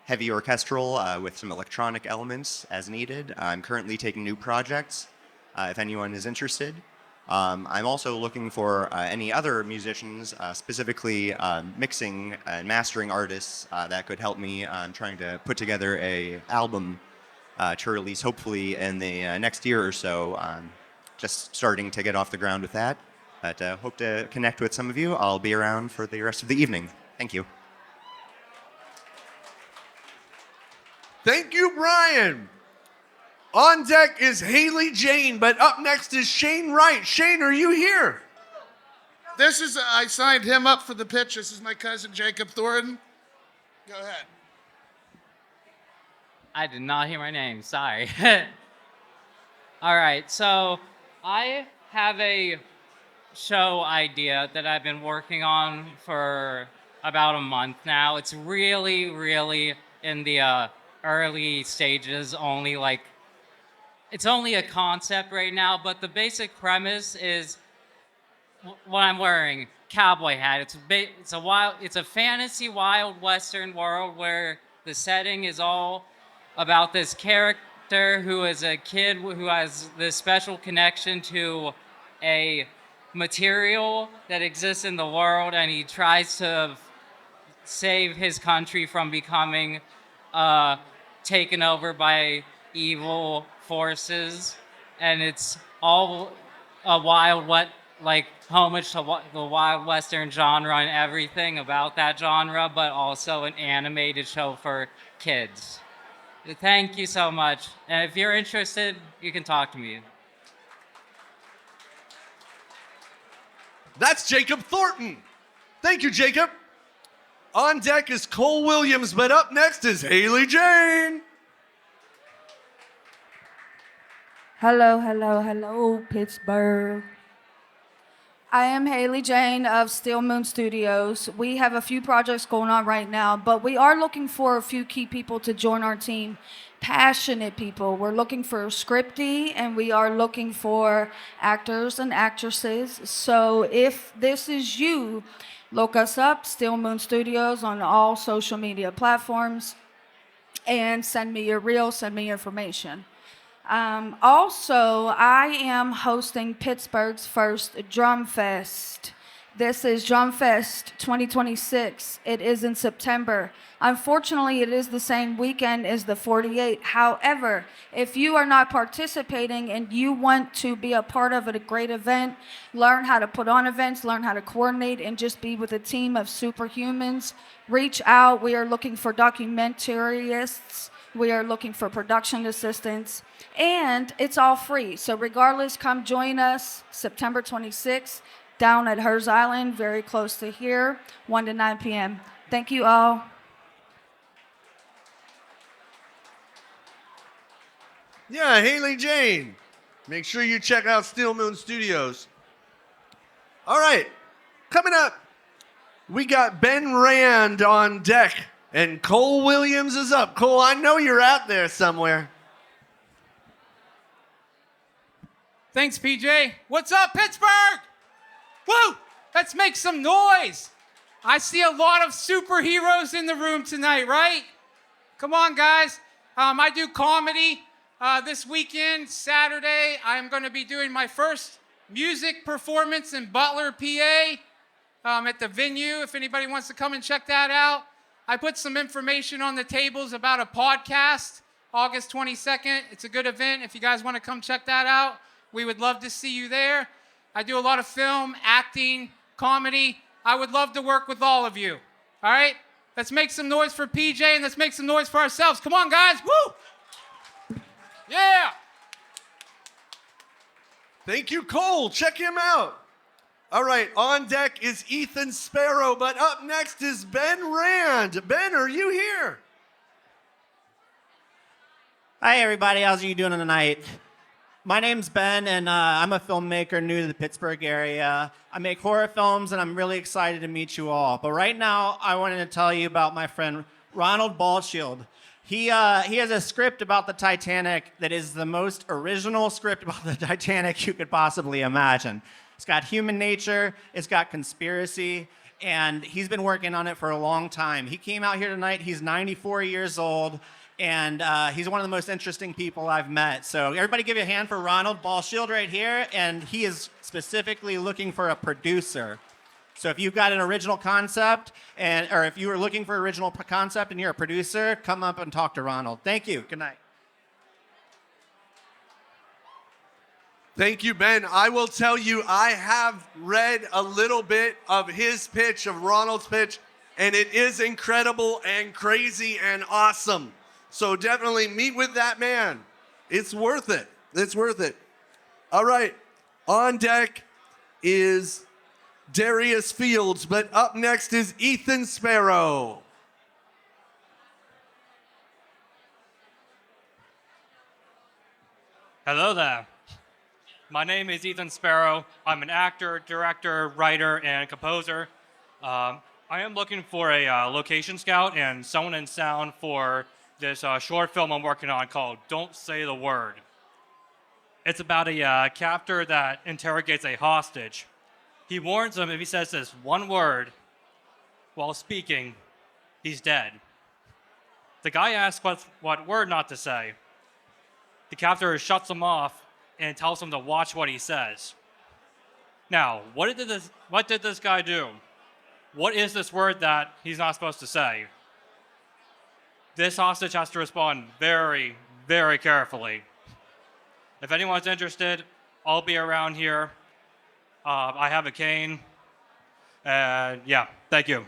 heavy orchestral with some electronic elements as needed. I'm currently taking new projects, if anyone is interested. I'm also looking for any other musicians, specifically mixing and mastering artists that could help me. I'm trying to put together an album to release hopefully in the next year or so. Just starting to get off the ground with that, but hope to connect with some of you. I'll be around for the rest of the evening. Thank you. Thank you, Brian. On deck is Haley Jane, but up next is Shane Wright. Shane, are you here? I signed him up for the pitch. This is my cousin, Jacob Thornton. Go ahead. I did not hear my name, sorry. All right, so I have a show idea that I've been working on for about a month now. It's really, really in the early stages, it's only a concept right now, but the basic premise is what I'm wearing, cowboy hat. It's a fantasy wild western world where the setting is all about this character who is a kid who has this special connection to a material that exists in the world, and he tries to save his country from becoming taken over by evil forces. And it's all a homage to the wild western genre and everything about that genre, but also an animated show for kids. Thank you so much. And if you're interested, you can talk to me. That's Jacob Thornton. Thank you, Jacob. On deck is Cole Williams, but up next is Haley Jane. Hello, Pittsburgh. I am Haley Jane of Steel Moon Studios. We have a few projects going on right now, but we are looking for a few key people to join our team. Passionate people. We're looking for scripty, and we are looking for actors and actresses. So if this is you, Look us up, Steel Moon Studios, on all social media platforms, and send me your reel, send me information. Also, I am hosting Pittsburgh's first Drum Fest. This is Drum Fest 2026. It is in September. Unfortunately, it is the same weekend as the 48. However, if you are not participating and you want to be a part of a great event, learn how to put on events, learn how to coordinate, and just be with a team of superhumans, reach out. We are looking for documentarists. We are looking for production assistants. And it's all free. So regardless, come join us September 26th down at Hers Island, very close to here, 1 to 9 p.m. Thank you all. Yeah, Haley Jane. Make sure you check out Steel Moon Studios. All right, coming up, we got Ben Rand on deck, and Cole Williams is up. Cole, I know you're out there somewhere. Thanks, PJ. What's up, Pittsburgh? Woo! Let's make some noise. I see a lot of superheroes in the room tonight, right? Come on, guys. I do comedy this weekend, Saturday. I'm going to be doing my first music performance in Butler, PA, at the venue. If anybody wants to come and check that out. I put some information on the tables about a podcast, August 22nd. It's a good event. If you guys want to come check that out, we would love to see you there. I do a lot of film, acting, comedy. I would love to work with all of you. All right? Let's make some noise for PJ and let's make some noise for ourselves. Come on, guys. Woo! Yeah! Thank you, Cole. Check him out. All right, on deck is Ethan Sparrow, but up next is Ben Rand. Ben, are you here? Hi, everybody. How's you doing tonight? My name's Ben, and I'm a filmmaker new to the Pittsburgh area. I make horror films, and I'm really excited to meet you all. But right now, I wanted to tell you about my friend Ronald Ballshield. He has a script about the Titanic that is the most original script about the Titanic you could possibly imagine. It's got human nature, it's got conspiracy, and he's been working on it for a long time. He came out here tonight, he's 94 years old, and he's one of the most interesting people I've met. So everybody give a hand for Ronald Ballshield right here, and he is specifically looking for a producer. So if you've got an original concept, or if you are looking for original concept and you're a producer, come up and talk to Ronald. Thank you, good night. Thank you, Ben. I will tell you, I have read a little bit of his pitch, of Ronald's pitch, and it is incredible and crazy and awesome. So definitely meet with that man. It's worth it. It's worth it. All right, on deck is Darius Fields, but up next is Ethan Sparrow. Hello there. My name is Ethan Sparrow. I'm an actor, director, writer, and composer. I am looking for a location scout and someone in sound for this short film I'm working on called Don't Say the Word. It's about a captor that interrogates a hostage. He warns him if he says this one word while speaking, he's dead. The guy asks what word not to say. The captor shuts him off and tells him to watch what he says. Now, what did this guy do? What is this word that he's not supposed to say? This hostage has to respond very, very carefully. If anyone's interested, I'll be around here. I have a cane. And yeah, thank you.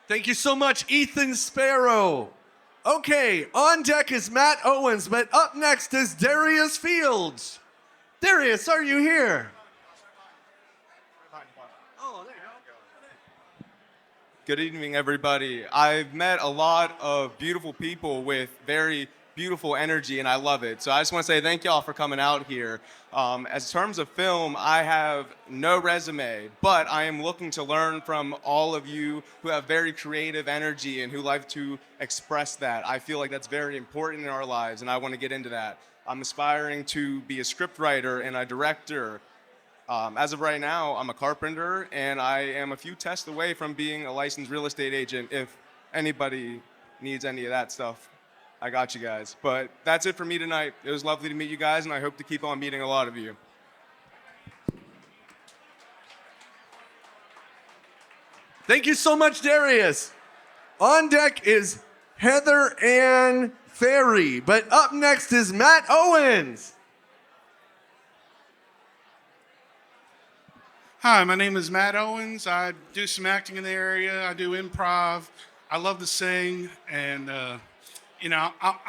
Thank you so much, Ethan Sparrow. Okay, on deck is Matt Owens, but up next is Darius Fields. Darius, are you here? Good evening, everybody. I've met a lot of beautiful people with very beautiful energy, and I love it. So I just want to say thank y'all for coming out here. As terms of film, I have no resume, but I am looking to learn from all of you who have very creative energy and who like to express that. I feel like that's very important in our lives, and I want to get into that. I'm aspiring to be a scriptwriter and a director. As of right now, I'm a carpenter, and I am a few tests away from being a licensed real estate agent. If anybody needs any of that stuff, I got you guys. But that's it for me tonight. It was lovely to meet you guys, and I hope to keep on meeting a lot of you. Thank you so much, Darius. On deck is Heather Ann Ferry, but up next is Matt Owens. Hi, my name is Matt Owens. I do some acting in the area. I do improv. I love to sing, and I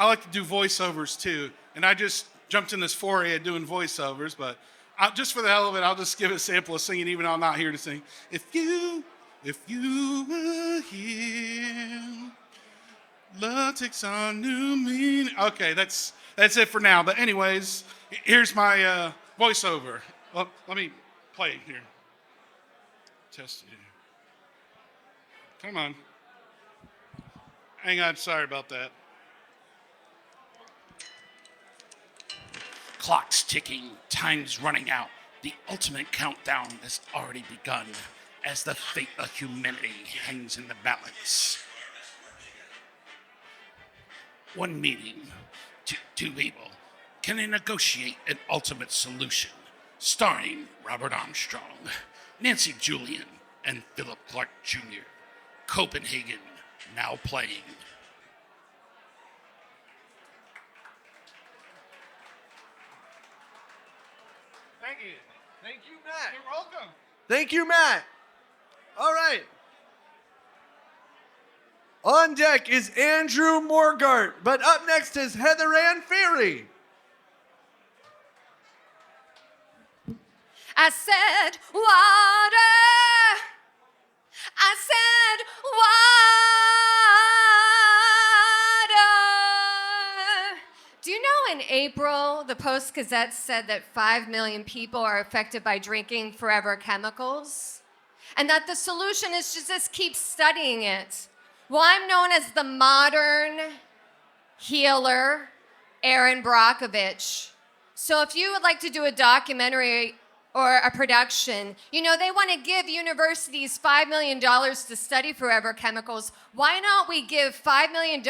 like to do voiceovers too. And I just jumped in this foray at doing voiceovers, but just for the hell of it, I'll just give a sample of singing, even though I'm not here to sing. If you were here, love takes on new meaning. Okay, that's it for now. But anyways, here's my voiceover. Well, let me play it here. Test it here. Come on. Hang on, sorry about that. Clock's ticking, time's running out. The ultimate countdown has already begun as the fate of humanity hangs in the balance. One meeting, two people. Can they negotiate an ultimate solution? Starring Robert Armstrong, Nancy Julian, and Philip Clark Jr. Copenhagen, now playing. Thank you. Thank you, Matt. You're welcome. Thank you, Matt. All right. On deck is Andrew Morgart, but up next is Heather Ann Ferry. I said water. I said water. Do you know in April, the Post-Gazette said that 5 million people are affected by drinking forever chemicals? And that the solution is to just keep studying it. Well, I'm known as the modern healer, Erin Brockovich. So if you would like to do a documentary or a production, they want to give universities $5 million to study forever chemicals. Why not we give $5 million,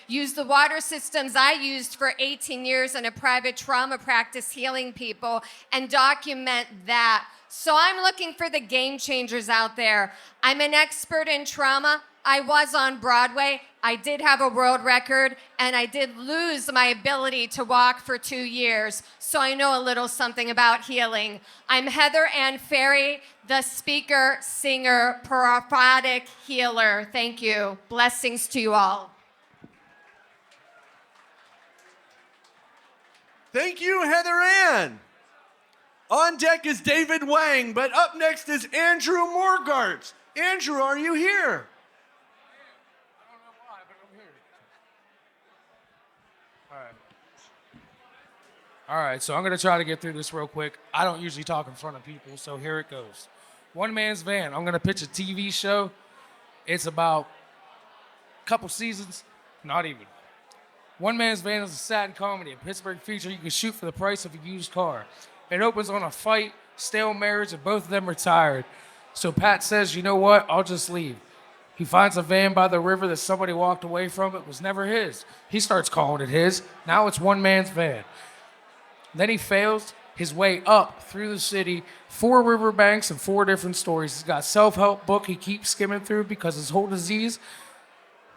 use the water systems I used for 18 years in a private trauma practice healing people, and document that? So I'm looking for the game changers out there. I'm an expert in trauma. I was on Broadway. I did have a world record, and I did lose my ability to walk for 2 years, so I know a little something about healing. I'm Heather Ann Ferry, the speaker, singer, prophetic healer. Thank you. Blessings to you all. Thank you, Heather Ann. On deck is David Wang, but up next is Andrew Morgart. Andrew, are you here? All right, so I'm going to try to get through this real quick. I don't usually talk in front of people, so here it goes. One Man's Van. I'm going to pitch a TV show. It's about a couple seasons, not even. One Man's Van is a sad comedy, a Pittsburgh feature you can shoot for the price of a used car. It opens on a fight, stale marriage, and both of them retired. So Pat says, you know what, I'll just leave. He finds a van by the river that somebody walked away from. It was never his. He starts calling it his. Now it's One Man's Van. Then he fails his way up through the city, 4 riverbanks and 4 different stories. He's got a self-help book he keeps skimming through because his whole disease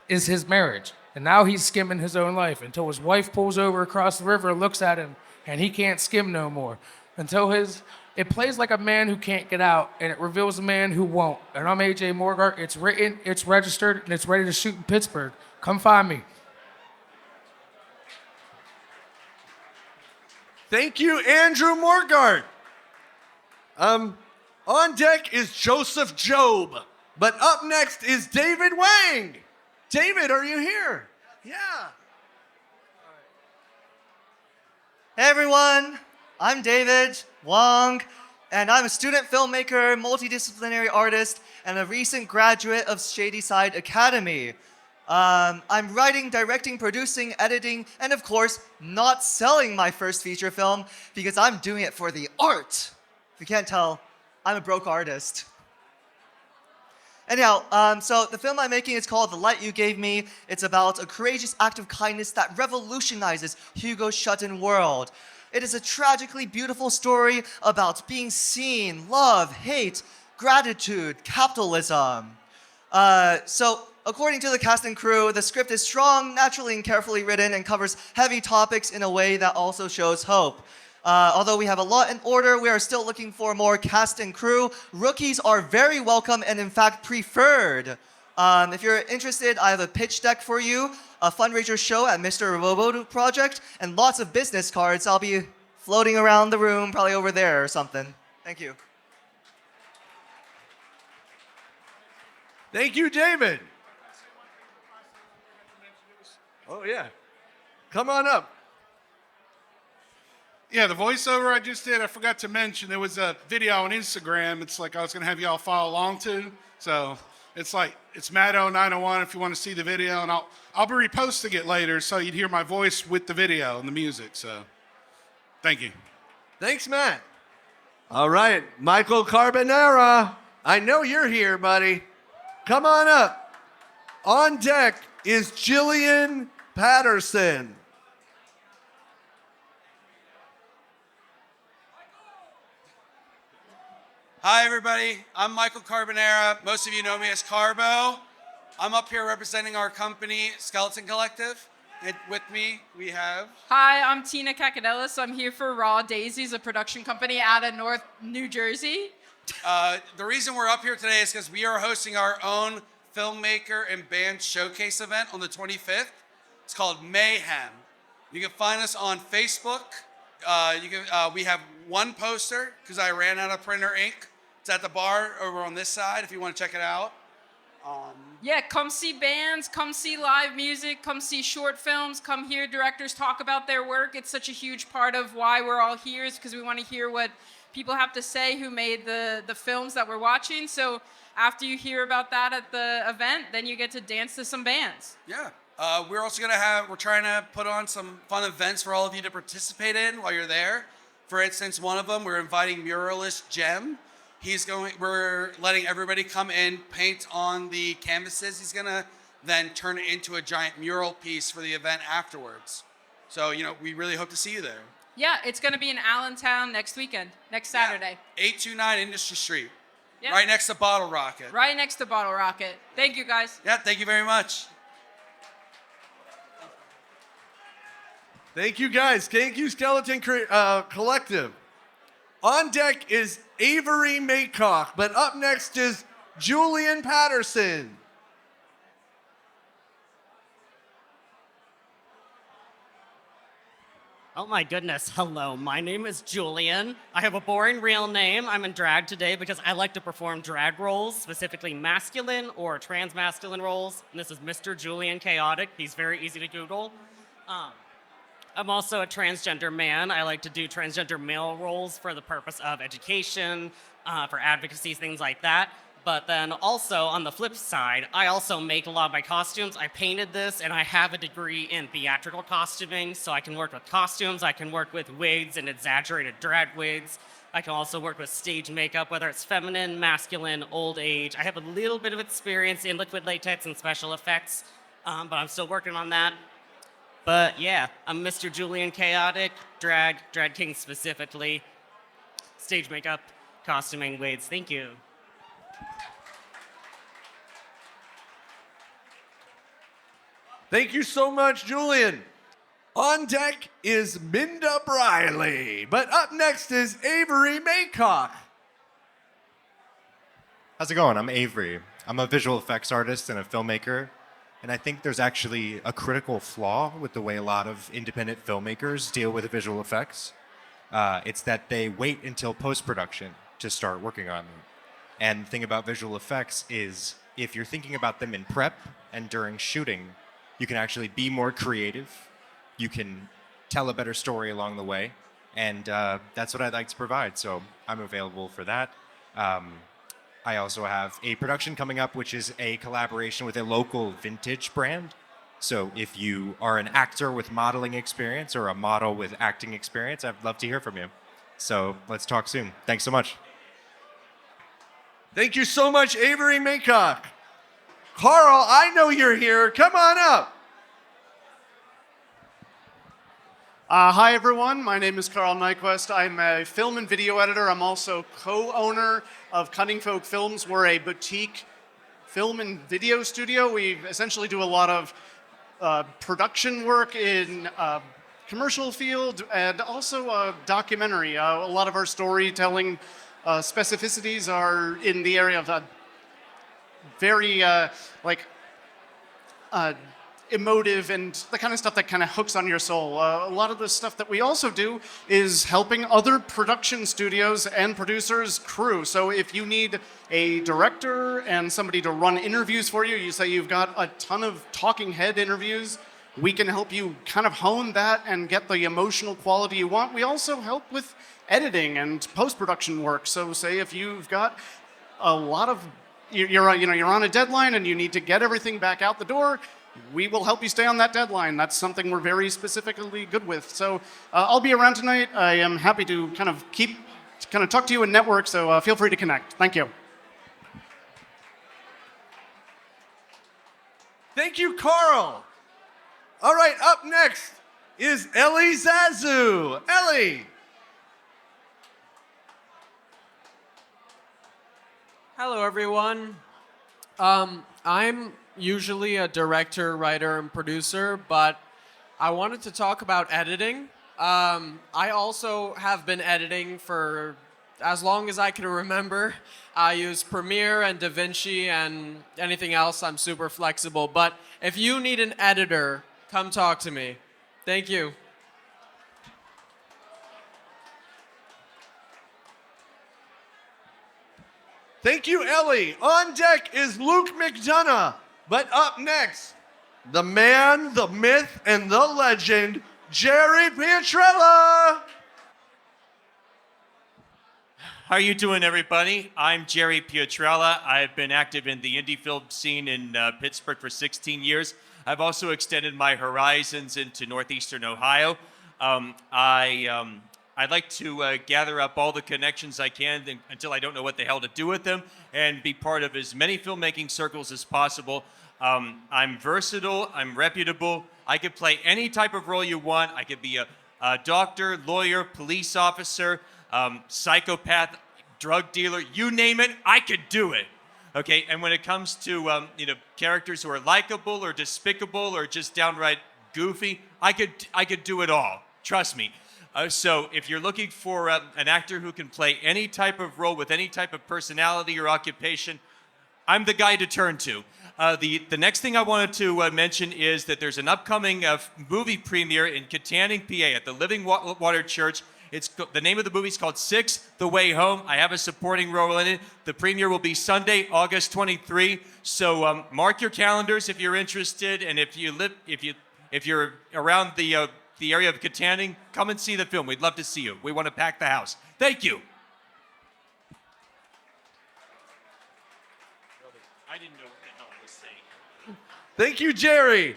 is his marriage. And now he's skimming his own life until his wife pulls over across the river and looks at him, and he can't skim no more. It plays like a man who can't get out, and it reveals a man who won't. And I'm AJ Morgart. It's written, it's registered, and it's ready to shoot in Pittsburgh. Come find me. Thank you, Andrew Morgart. On deck is Joseph Job, but up next is David Wang. David, are you here? Yeah. Hey everyone, I'm David Wang, and I'm a student filmmaker, multidisciplinary artist, and a recent graduate of Shadyside Academy. I'm writing, directing, producing, editing, and of course, not selling my first feature film because I'm doing it for the art. If you can't tell, I'm a broke artist. Anyhow, so the film I'm making is called The Light You Gave Me. It's about a courageous act of kindness that revolutionizes Hugo's shut-in world. It is a tragically beautiful story about being seen, love, hate, gratitude, capitalism. So, according to the cast and crew, the script is strong, naturally and carefully written, and covers heavy topics in a way that also shows hope. Although we have a lot in order, we are still looking for more cast and crew. Rookies are very welcome and in fact preferred. If you're interested, I have a pitch deck for you, a fundraiser show at Mr. Roboto Project, and lots of business cards. I'll be floating around the room, probably over there or something. Thank you. Thank you, David. Oh, yeah. Come on up. Yeah, the voiceover I just did, I forgot to mention, there was a video on Instagram. It's like I was going to have y'all follow along to. So it's like, it's Matto901 if you want to see the video. And I'll be reposting it later so you'd hear my voice with the video and the music. So thank you. Thanks, Matt. All right, Michael Carbonara. I know you're here, buddy. Come on up. On deck is Jillian Patterson. Hi, everybody. I'm Michael Carbonara. Most of you know me as Carbo. I'm up here representing our company, Skeleton Collective. And with me, we have... Hi, I'm Tina Cacadelis. I'm here for Raw Daisies, a production company out of North New Jersey. The reason we're up here today is because we are hosting our own filmmaker and band showcase event on the 25th. It's called Mayhem. You can find us on Facebook. We have one poster because I ran out of printer ink. It's at the bar over on this side if you want to check it out. Yeah, come see bands, come see live music, come see short films, come hear directors talk about their work. It's such a huge part of why we're all here is because we want to hear what people have to say who made the films that we're watching. So after you hear about that at the event, then you get to dance to some bands. Yeah. We're also we're trying to put on some fun events for all of you to participate in while you're there. For instance, one of them, we're inviting muralist Jem. We're letting everybody come in, paint on the canvases. He's gonna then turn it into a giant mural piece for the event afterwards. So, we really hope to see you there. Yeah, it's going to be in Allentown next weekend, next Saturday. 829 Industry Street. Yeah. Right next to Bottle Rocket. Right next to Bottle Rocket. Thank you, guys. Yeah, thank you very much. Thank you, guys. Thank you, Skeleton Collective. On deck is Avery Maycock, but up next is Julian Patterson. Oh my goodness, hello, my name is Julian. I have a boring real name. I'm in drag today because I like to perform drag roles, specifically masculine or transmasculine roles. And this is Mr. Julian Chaotic. He's very easy to Google. I'm also a transgender man. I like to do transgender male roles for the purpose of education, for advocacy, things like that. But then also on the flip side, I also make a lot of my costumes. I painted this and I have a degree in theatrical costuming, so I can work with costumes, I can work with wigs and exaggerated drag wigs. I can also work with stage makeup, whether it's feminine, masculine, old age. I have a little bit of experience in liquid latex and special effects, but I'm still working on that. But yeah, I'm Mr. Julian Chaotic, drag king specifically, stage makeup, costuming, wigs. Thank you. Thank you so much, Julian. On deck is Minda Briley, but up next is Avery Maycock. How's it going? I'm Avery. I'm a visual effects artist and a filmmaker, and I think there's actually a critical flaw with the way a lot of independent filmmakers deal with visual effects. It's that they wait until post-production to start working on them. And the thing about visual effects is if you're thinking about them in prep and during shooting, you can actually be more creative. You can tell a better story along the way. And that's what I'd like to provide. So I'm available for that. I also have a production coming up, which is a collaboration with a local vintage brand. So if you are an actor with modeling experience or a model with acting experience, I'd love to hear from you. So let's talk soon. Thanks so much. Thank you so much, Avery Maycock. Carl, I know you're here. Come on up. Hi, everyone. My name is Carl Nyquist. I'm a film and video editor. I'm also co-owner of Cunning Folk Films. We're a boutique film and video studio. We essentially do a lot of production work in commercial field and also documentary. A lot of our storytelling specificities are in the area of very emotive and the kind of stuff that kind of hooks on your soul. A lot of the stuff that we also do is helping other production studios and producers crew. So if you need a director and somebody to run interviews for you, you say you've got a ton of talking head interviews, we can help you kind of hone that and get the emotional quality you want. We also help with editing and post-production work. So say if you've got a lot of, you're on a deadline and you need to get everything back out the door, we will help you stay on that deadline. That's something we're very specifically good with. So I'll be around tonight. I am happy to kind of talk to you and network, so feel free to connect. Thank you. Thank you, Carl. All right, up next is Ellie Zazu. Ellie. Hello, everyone. I'm usually a director, writer, and producer, but I wanted to talk about editing. I also have been editing for as long as I can remember. I use Premiere and DaVinci and anything else. I'm super flexible. But if you need an editor, come talk to me. Thank you. Thank you, Ellie. On deck is Luke McDonough. But up next, the man, the myth, and the legend, Jerry Pietrella. How are you doing, everybody? I'm Jerry Pietrella. I've been active in the indie film scene in Pittsburgh for 16 years. I've also extended my horizons into northeastern Ohio. I'd like to gather up all the connections I can until I don't know what the hell to do with them and be part of as many filmmaking circles as possible. I'm versatile, I'm reputable. I could play any type of role you want. I could be a doctor, lawyer, police officer, psychopath, drug dealer, you name it, I could do it. Okay, and when it comes to characters who are likable or despicable or just downright goofy, I could do it all. Trust me. So if you're looking for an actor who can play any type of role with any type of personality or occupation, I'm the guy to turn to. The next thing I wanted to mention is that there's an upcoming movie premiere in Katanning, PA at the Living Water Church. The name of the movie is called Six: The Way Home. I have a supporting role in it. The premiere will be Sunday, August 23. So mark your calendars if you're interested, and if you're around the area of Katanning, come and see the film. We'd love to see you. We want to pack the house. Thank you. I didn't know what the hell I was saying. Thank you, Jerry.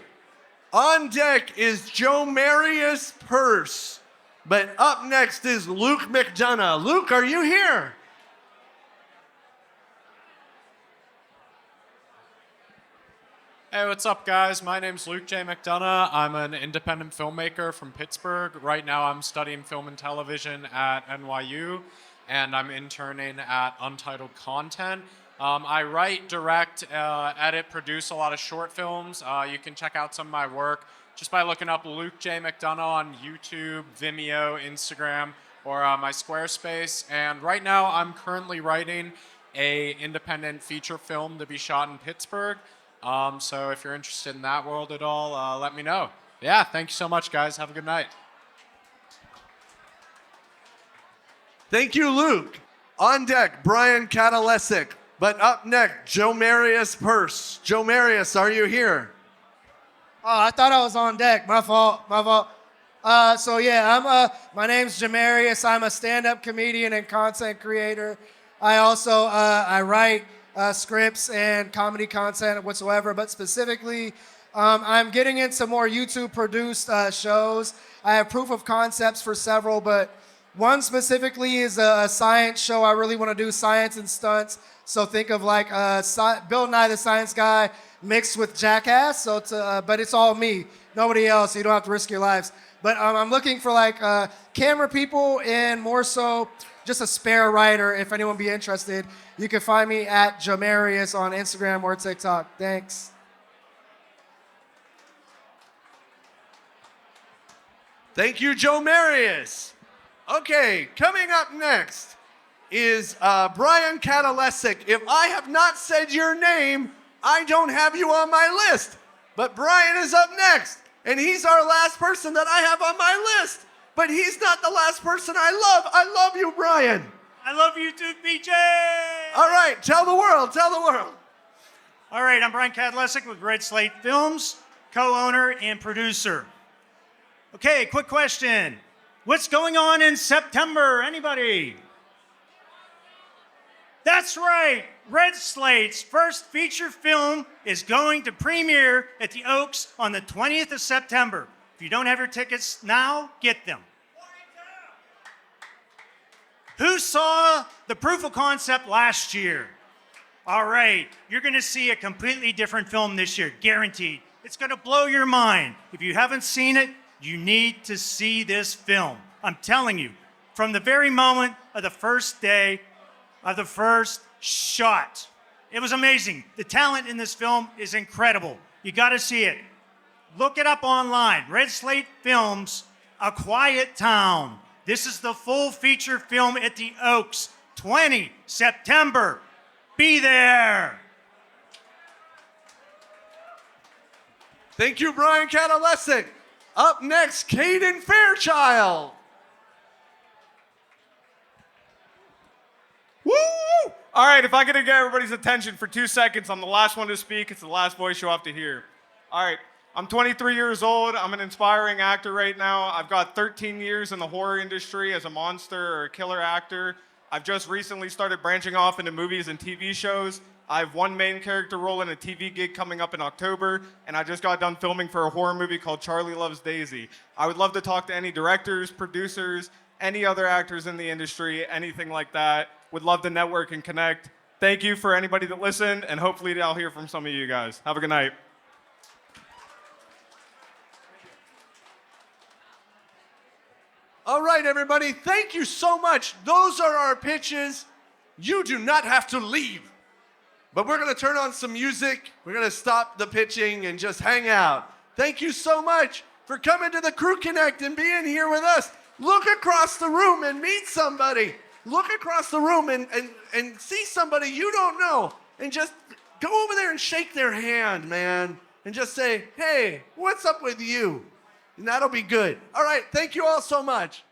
On deck is Joe Marius Purse. But up next is Luke McDonough. Luke, are you here? Hey, what's up, guys? My name's Luke J. McDonough. I'm an independent filmmaker from Pittsburgh. Right now, I'm studying film and television at NYU, and I'm interning at Untitled Content. I write, direct, edit, produce a lot of short films. You can check out some of my work just by looking up Luke J. McDonough on YouTube, Vimeo, Instagram, or my Squarespace. And right now, I'm currently writing a independent feature film to be shot in Pittsburgh. So if you're interested in that world at all, let me know. Yeah, thank you so much, guys. Have a good night. Thank you, Luke. On deck, Brian Katalesic. But up next, Joe Marius Purse. Joe Marius, are you here? Oh, I thought I was on deck. My fault. So yeah, my name's Jamarius. I'm a stand-up comedian and content creator. I also I write scripts and comedy content whatsoever, but specifically, I'm getting into more YouTube produced shows. I have proof of concepts for several, but one specifically is a science show. I really want to do science and stunts. So think of like Bill Nye the Science Guy mixed with Jackass. So but it's all me, nobody else. So you don't have to risk your lives. But I'm looking for like camera people and more so just a spare writer. If anyone be interested, you can find me at Jamarius on Instagram or TikTok. Thanks. Thank you, Joe Marius. Okay, coming up next is Brian Katalesic. If I have not said your name, I don't have you on my list. But Brian is up next, and he's our last person that I have on my list. But he's not the last person I love. I love you, Brian. I love you too, BJ. All right, tell the world. All right, I'm Brian Katalesic with Red Slate Films, co-owner and producer. Okay, quick question. What's going on in September? Anybody? That's right. Red Slate's first feature film is going to premiere at the Oaks on the 20th of September. If you don't have your tickets now, get them. Who saw the proof of concept last year? All right, you're going to see a completely different film this year, guaranteed. It's going to blow your mind. If you haven't seen it, you need to see this film. I'm telling you, from the very moment of the first day of the first shot, it was amazing. The talent in this film is incredible. You got to see it. Look it up online. Red Slate Films, A Quiet Town. This is the full feature film at the Oaks, 20 September. Be there. Thank you, Brian Katalesic. Up next, Caden Fairchild. Woo! All right, if I could get everybody's attention for 2 seconds, I'm the last one to speak. It's the last voice you'll have to hear. All right, I'm 23 years old. I'm an inspiring actor right now. I've got 13 years in the horror industry as a monster or a killer actor. I've just recently started branching off into movies and TV shows. I have one main character role in a TV gig coming up in October, and I just got done filming for a horror movie called Charlie Loves Daisy. I would love to talk to any directors, producers, any other actors in the industry, anything like that. Would love to network and connect. Thank you for anybody that listened, and hopefully I'll hear from some of you guys. Have a good night. All right, everybody, thank you so much. Those are our pitches. You do not have to leave. But we're going to turn on some music. We're going to stop the pitching and just hang out. Thank you so much for coming to the Crew Connect and being here with us. Look across the room and meet somebody. Look across the room and see somebody you don't know. And just go over there and shake their hand, man. And just say, hey, what's up with you? And that'll be good. All right, thank you all so much.